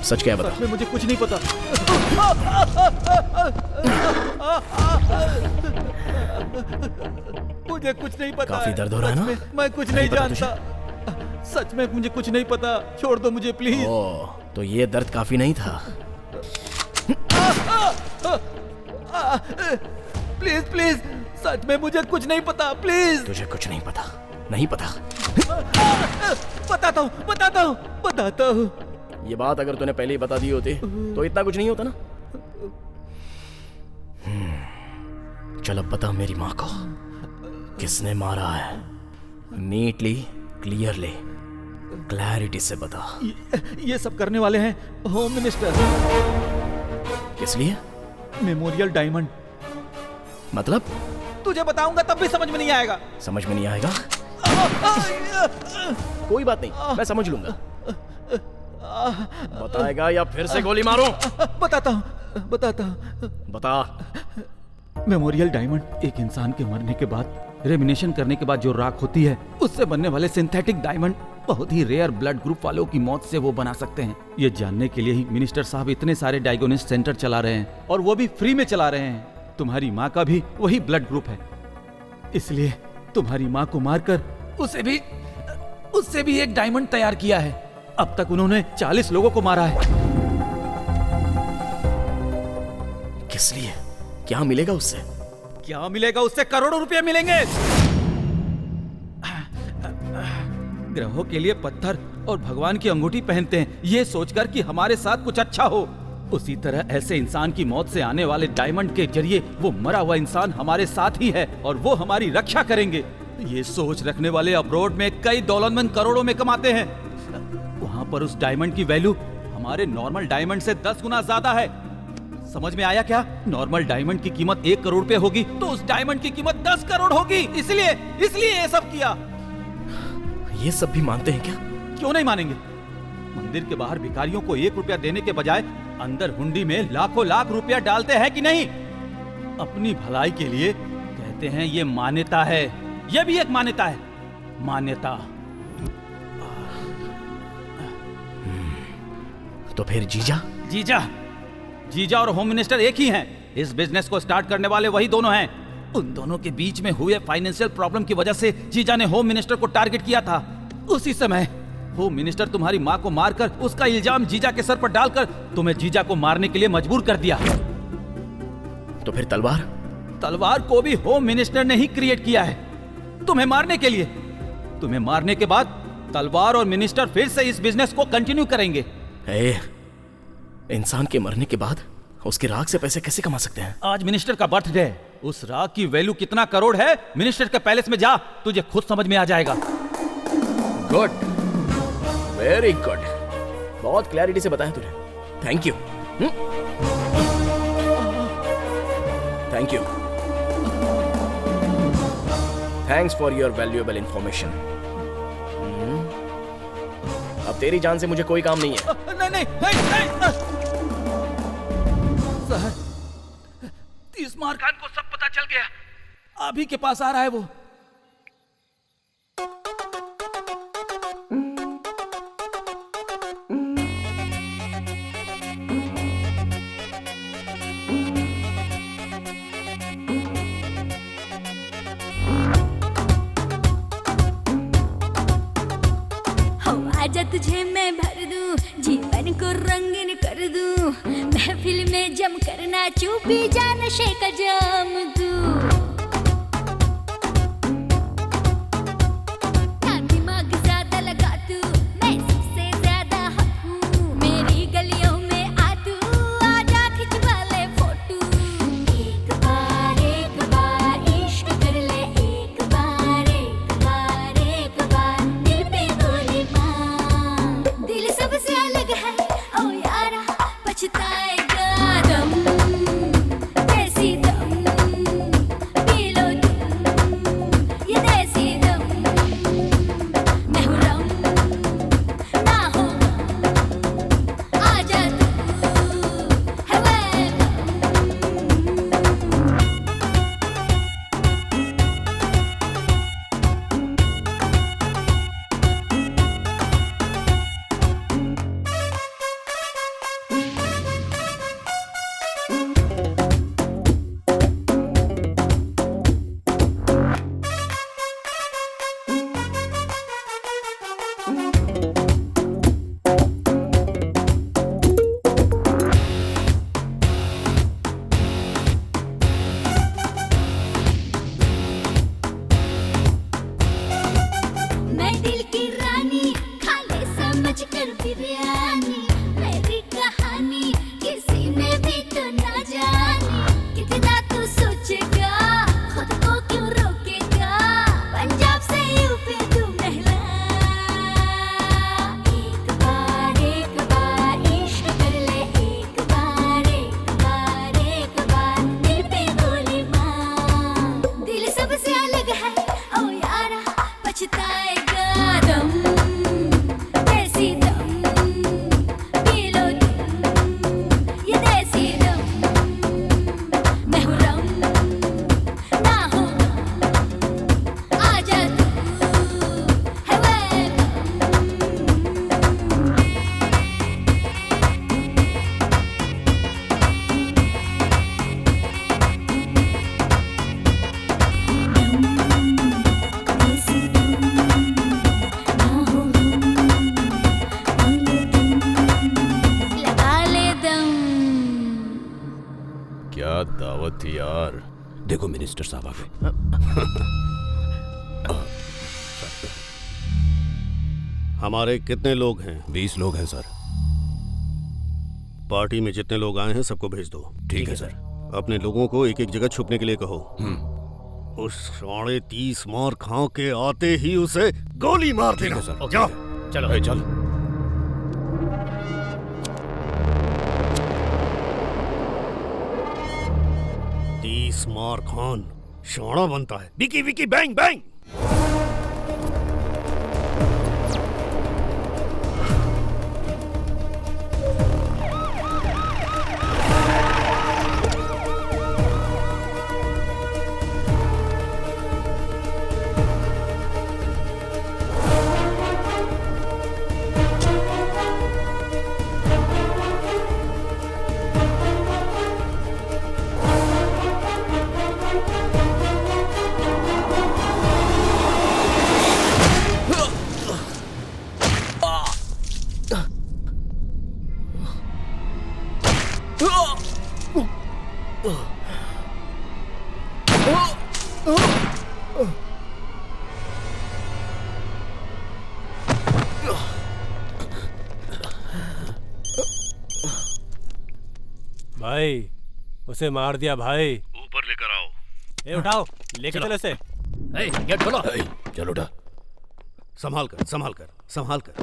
सच क्या है बता? सच में मुझे कुछ नहीं पता। मुझे कुछ नहीं पता। काफी दर्द हो रहा है ना? मैं कुछ नहीं जानता। सच में मुझे कुछ नहीं पता। छोड़ दो मुझे प्लीज। तो ये दर्द काफी नहीं था। प्लीज प्लीज, सच में मुझे कुछ नहीं पता। प्लीज। तुझे कुछ नहीं पता? नहीं पता? बताता हूँ, बताता हूँ, बताता हूँ। ये बात अगर तूने पहले ही बता दी होती तो इतना कुछ नहीं होता ना। चल अब बता मेरी माँ को किसने मारा है। नीटली, क्लियरली, क्लैरिटी से बता। ये सब करने वाले हैं होम मिनिस्टर। किस लिए? Memorial diamond. मतलब? तुझे बताऊंगा तब भी समझ में नहीं आएगा। समझ में नहीं आएगा? कोई बात नहीं, मैं समझ लूंगा। बताएगा या फिर से गोली मारूं? बताता हूँ, बताता हूँ। बता। मेमोरियल डायमंड एक इंसान के मरने के बाद, रेमिनेशन करने के बाद जो राख होती है, उससे बनने वाले सिंथेटिक डायमंड बहुत ही रेयर ब्लड ग्रुप वालों की मौत से वो बना सकते हैं। ये जानने के लिए ही मिनिस्टर साहब इतने सारे डायग्नोसिस सेंटर चला रहे हैं, और वो भी फ्री में चला रहे हैं। तुम्हारी माँ का भी वही ब्लड ग्रुप है, इसलिए तुम्हारी माँ को मारकर उससे भी एक डायमंड तैयार किया है। अब तक उन्होंने 40 लोगों को मारा है। किस लिए? क्या मिलेगा उससे? क्या मिलेगा उससे? करोड़ों रुपए मिलेंगे। ग्रहों के लिए पत्थर और भगवान की अंगूठी पहनते हैं, ये सोचकर कि हमारे साथ कुछ अच्छा हो। उसी तरह ऐसे इंसान की मौत से आने वाले डायमंड के जरिए वो मरा हुआ इंसान हमारे साथ ही है और वो हमारी रक्षा करेंगे। ये सोच रखने वाले अब्रॉड में कई दौलतमंद करोड़ों में कमाते हैं। वहाँ पर उस डायमंड की वैल्यू हमारे नॉर्मल डायमंड से 10 गुना ज्यादा है। समझ में आया क्या? नॉर्मल डायमंड की कीमत 1 करोड़ रुपए होगी तो उस डायमंड की कीमत 10 करोड़ होगी। इसलिए ये सब किया। ये सब भी मानते हैं क्या? क्यों नहीं मानेंगे? मंदिर के बाहर भिखारियों को 1 रुपया देने के बजाय अंदर हुंडी में लाखों लाख रुपया डालते हैं कि नहीं? अपनी भलाई के लिए कहते हैं ये मान्यता है। ये भी एक मान्यता है। मान्यता। तो फिर जीजा और होम मिनिस्टर एक ही हैं। इस बिजनेस को स्टार्ट करने वाले वही दोनों हैं। उन दोनों के बीच में हुए फाइनेंशियल प्रॉब्लम की वजह से जीजा ने होम मिनिस्टर को टारगेट किया था। उसी समय होम मिनिस्टर तुम्हारी माँ को मारकर उसका इल्जाम जीजा के सर पर डालकर तुम्हें जीजा को मारने के लिए मजबूर कर दिया। तो फिर तलवार को भी होम मिनिस्टर ने ही क्रिएट किया है तुम्हें मारने के लिए। तुम्हें मारने के बाद तलवार और मिनिस्टर फिर से इस बिजनेस को कंटिन्यू करेंगे। इंसान के मरने के बाद उसकी राख से पैसे कैसे कमा सकते हैं? आज मिनिस्टर का बर्थडे है। उस राख की वैल्यू कितना करोड़ है, मिनिस्टर के पैलेस में जा, तुझे खुद समझ में आ जाएगा। Good, very good. बहुत क्लैरिटी से बताया तूने। Thank you. Thank you. Thanks for your valuable information. अब तेरी जान से मुझे कोई काम नहीं है। नहीं। सर, तीसमार खान को सब पता चल गया। अभी के पास आ रहा है वो। आजा तुझे में भर दूं, जीवन को रंगीन कर दूं, महफिल में जम कर नाचूं, पी जा नशे का जाम दूं। ना दिमाग ज्यादा लगा तू, मैं सबसे ज्यादा हक हूँ, मेरी गलियों में आ तू, आजा खिंचवा ले फोटो। एक बार इश्क कर ले, एक बार दिल पे गोली मार। दिल सबसे अलग है ओ यारा, पछताएगा दम, कैसी दम, पी लो तुम ये देसी दम। मैं हूँ रम, ना हो आजा तू, है वेलकम। मैं दिल की रानी, खा ले समझ कर बिरयानी, मेरी कहानी किसी ने भी तो ना जानी। कितना तू सोचेगा, खुद को क्यों रोकेगा, पंजाब से यूपी तू महला। एक बार इश्क कर ले, एक बार दिल पे गोली मार। दिल सबसे अलग है ओ यारा, पछताएगा दम, कैसी दम, पी लो तुम ये देसी दम। मैं हूँ रम, ना हो आजा तू, है वेलकम। लगा ले दम। क्या दावत थी यार। देखो मिनिस्टर साहब आ गए। हमारे कितने लोग हैं? 20 लोग हैं सर। पार्टी में जितने लोग आए हैं सबको भेज दो। ठीक है सर। अपने लोगों को एक एक जगह छुपने के लिए कहो। उस 30 मार खाओ के आते ही उसे गोली मार देना। जाओ चलो चलो। मार खान शाना बनता है। Vicky Vicky bang bang. भाई उसे मार दिया भाई। ऊपर लेकर आओ। ए उठाओ, लेके चलो इसे। गेट खोलो। चलो उठा। संभाल कर संभाल कर संभाल कर।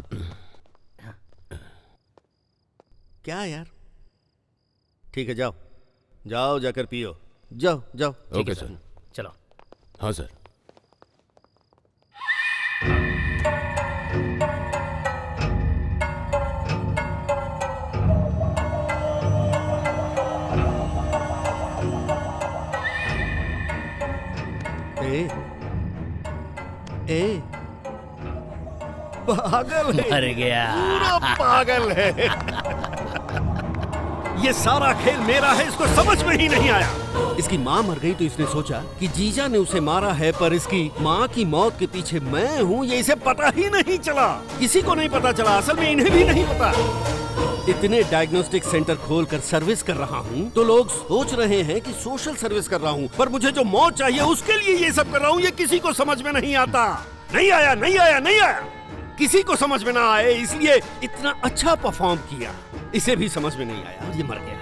क्या यार। ठीक है जाओ जाओ जाकर पियो। जाओ जाओ। Okay sir. चलो। हाँ सर। ए पागल है। मर गया। पूरा पागल है। ये सारा खेल मेरा है, इसको समझ में ही नहीं आया। इसकी माँ मर गई तो इसने सोचा कि जीजा ने उसे मारा है, पर इसकी माँ की मौत के पीछे मैं हूँ ये इसे पता ही नहीं चला। किसी को नहीं पता चला, असल में इन्हें भी नहीं पता। इतने डायग्नोस्टिक सेंटर खोलकर सर्विस कर रहा हूँ तो लोग सोच रहे हैं कि सोशल सर्विस कर रहा हूँ, पर मुझे जो मौत चाहिए उसके लिए ये सब कर रहा हूँ। ये किसी को समझ में नहीं आता। नहीं आया, नहीं आया, नहीं आया। किसी को समझ में ना आए इसलिए इतना अच्छा परफॉर्म किया। इसे भी समझ में नहीं आया और ये मर गया।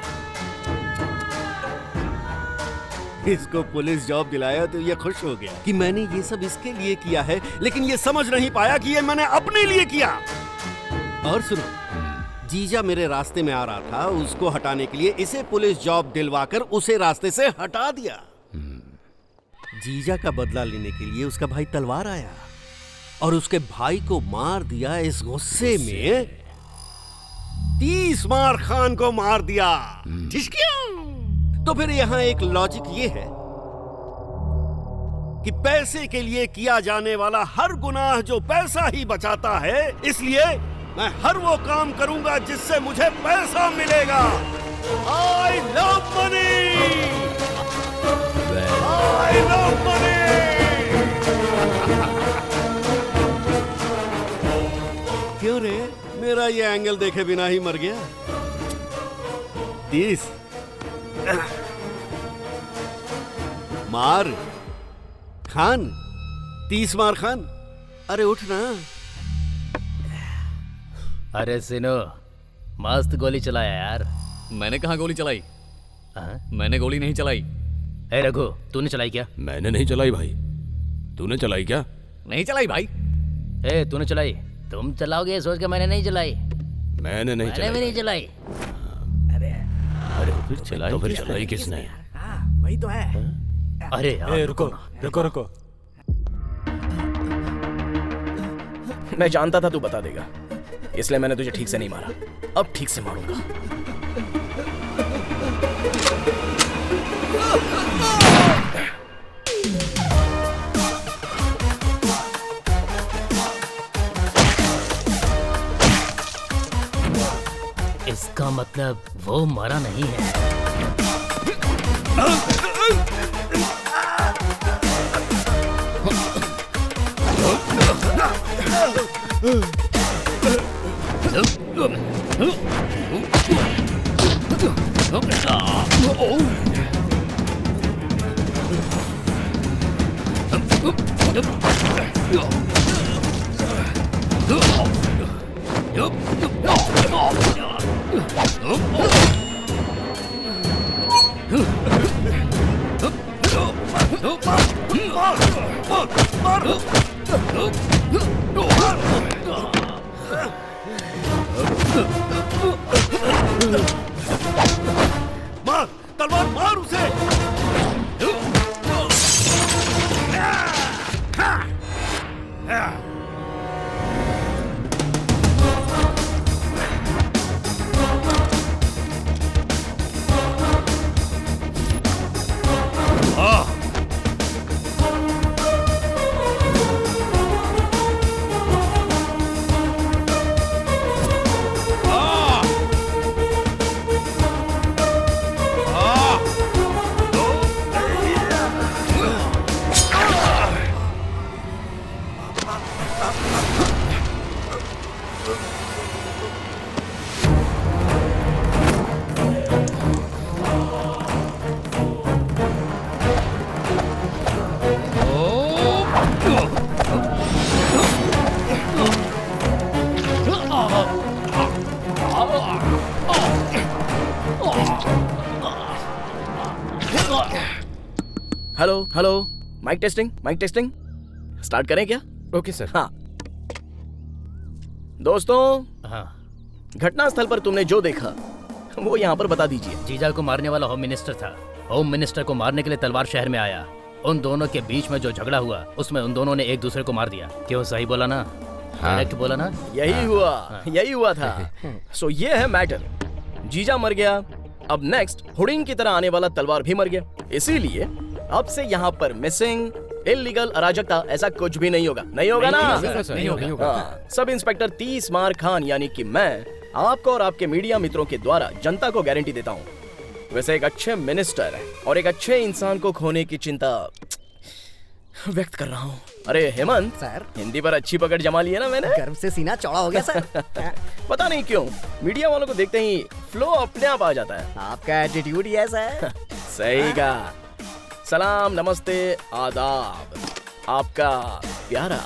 इसको पुलिस जॉब दिलाया तो ये खुश हो गया कि मैंने ये सब इसके लिए किया है, लेकिन ये समझ नहीं पाया कि ये मैंने अपने लिए किया। और सुनो, जीजा मेरे रास्ते में आ रहा था, उसको हटाने के लिए इसे पुलिस जॉब दिलवाकर उसे रास्ते से हटा दिया। जीजा का बदला लेने के लिए उसका भाई तलवार आया और उसके भाई को मार दिया। इस गुस्से में 30 मार खान को मार दिया। तो फिर यहाँ एक लॉजिक ये है कि पैसे के लिए किया जाने वाला हर गुनाह जो पैसा ही बचाता है, इसलिए मैं हर वो काम करूंगा जिससे मुझे पैसा मिलेगा। I love money! I love money! क्यों रे, मेरा ये एंगल देखे बिना ही मर गया। 30 मार खान, 30 मार खान। अरे उठ ना। अरे सिनो, मस्त गोली चलाया यार। मैंने कहाँ गोली चलाई? मैंने गोली नहीं चलाई। ए रघु, तूने चलाई क्या? मैंने नहीं चलाई भाई। तूने चलाई क्या? नहीं चलाई भाई। ए तूने चलाई? तुम चलाओगे सोच के मैंने नहीं चलाई। मैंने नहीं चलाई। मैंने भी नहीं चलाई। अरे फिर चलाई तो फिर चलाई किसने? वही तो है। अरे यार रुको रुको रुको। मैं जानता था तू बता देगा, इसलिए मैंने तुझे ठीक से नहीं मारा। अब ठीक से मारूंगा। इसका मतलब वो मरा नहीं है। मार, तलवार मार उसे। Hello hello, mic testing, mic testing. Start करें क्या? Okay sir. हाँ दोस्तों, हाँ घटना स्थल पर तुमने जो देखा वो यहाँ पर बता दीजिए। जीजा को मारने वाला होम मिनिस्टर था। होम मिनिस्टर को मारने के लिए तलवार शहर में आया। उन दोनों के बीच में जो झगड़ा हुआ उसमें उन दोनों ने एक दूसरे को मार दिया। क्यों, सही बोला ना? करेक्ट बोला ना? यही हुआ, यही हुआ था। सो ये है मैटर। जीजा मर गया, अब नेक्स्ट हुडिंग की तरह आने वाला तलवार भी मर गया। इसीलिए अब से यहाँ पर मिसिंग, इल्लीगल, अराजकता ऐसा कुछ भी नहीं होगा। नहीं होगा ना? नहीं होगा। सब इंस्पेक्टर 30 मार खान यानी कि मैं आपको और आपके मीडिया मित्रों के द्वारा जनता को गारंटी देता हूँ, वैसे एक अच्छे मिनिस्टर और एक अच्छे इंसान को खोने की चिंता व्यक्त कर रहा हूँ। अरे हेमंत सर, हिंदी पर अच्छी पकड़ जमा ली है ना मैंने। गर्व से सीना चौड़ा हो गया सर। पता नहीं क्यों मीडिया वालों को देखते ही फ्लो अपने आप आ जाता है। आपका एटीट्यूड ही ऐसा है। सही कहा। सलाम, नमस्ते, आदाब। आपका प्यारा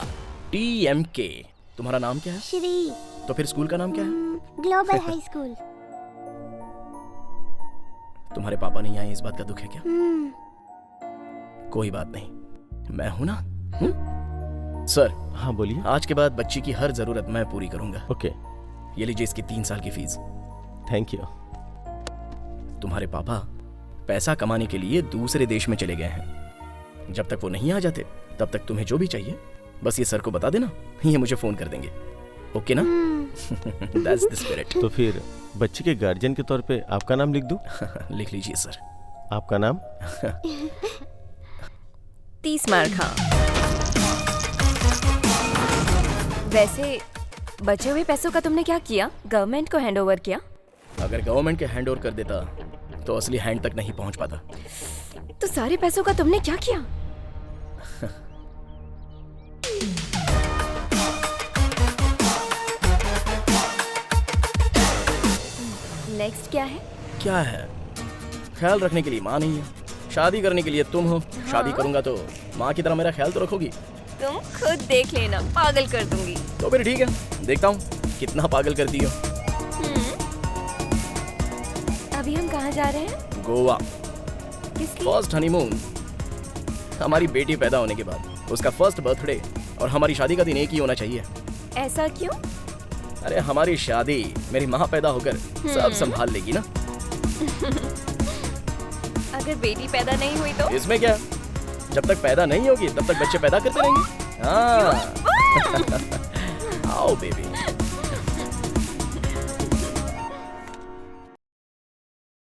TMK। तुम्हारा नाम क्या है? श्री। तो फिर स्कूल का नाम क्या है? Global high school. तुम्हारे पापा नहीं आए, इस बात का दुख है क्या? कोई बात नहीं, मैं हूं ना। सर। हाँ बोलिए। आज के बाद बच्ची की हर जरूरत मैं पूरी करूंगा। ओके। ये लीजिए इसकी 3 साल की फीस। Thank you. तुम्हारे पापा पैसा कमाने के लिए दूसरे देश में चले गए हैं। जब तक वो नहीं आ जाते तब तक तुम्हें जो भी चाहिए बस ये सर को बता देना, ये मुझे फोन कर देंगे। ओके ना? That's the spirit। तो फिर बच्ची के गार्जियन के तौर पे आपका नाम लिख दूं? लिख लीजिए सर। आपका नाम? 30 मार खा। वैसे बचे हुए पैसों का तुमने क्या किया? गवर्नमेंट को हैंड ओवर किया? अगर गवर्नमेंट के हैंड ओवर कर देता तो असली हैंड तक नहीं पहुंच पाता। तो सारे पैसों का तुमने क्या किया? नेक्स्ट क्या है? क्या है? ख्याल रखने के लिए माँ नहीं है, शादी करने के लिए तुम हो। शादी करूंगा तो माँ की तरह मेरा ख्याल तो रखोगी। तुम खुद देख लेना, पागल कर दूंगी। तो फिर ठीक है, देखता हूँ कितना पागल करती हो। अभी हम कहाँ जा रहे हैं? गोवा। किसकी? First honeymoon. हमारी बेटी पैदा होने के बाद उसका फर्स्ट बर्थडे और हमारी शादी का दिन एक ही होना चाहिए। ऐसा क्यों? अरे हमारी शादी मेरी माँ पैदा होकर सब संभाल लेगी ना। अगर बेटी पैदा नहीं हुई तो? इसमें क्या, जब तक पैदा नहीं होगी तब तक बच्चे पैदा करते रहेंगे। हाँ। आओ बेबी।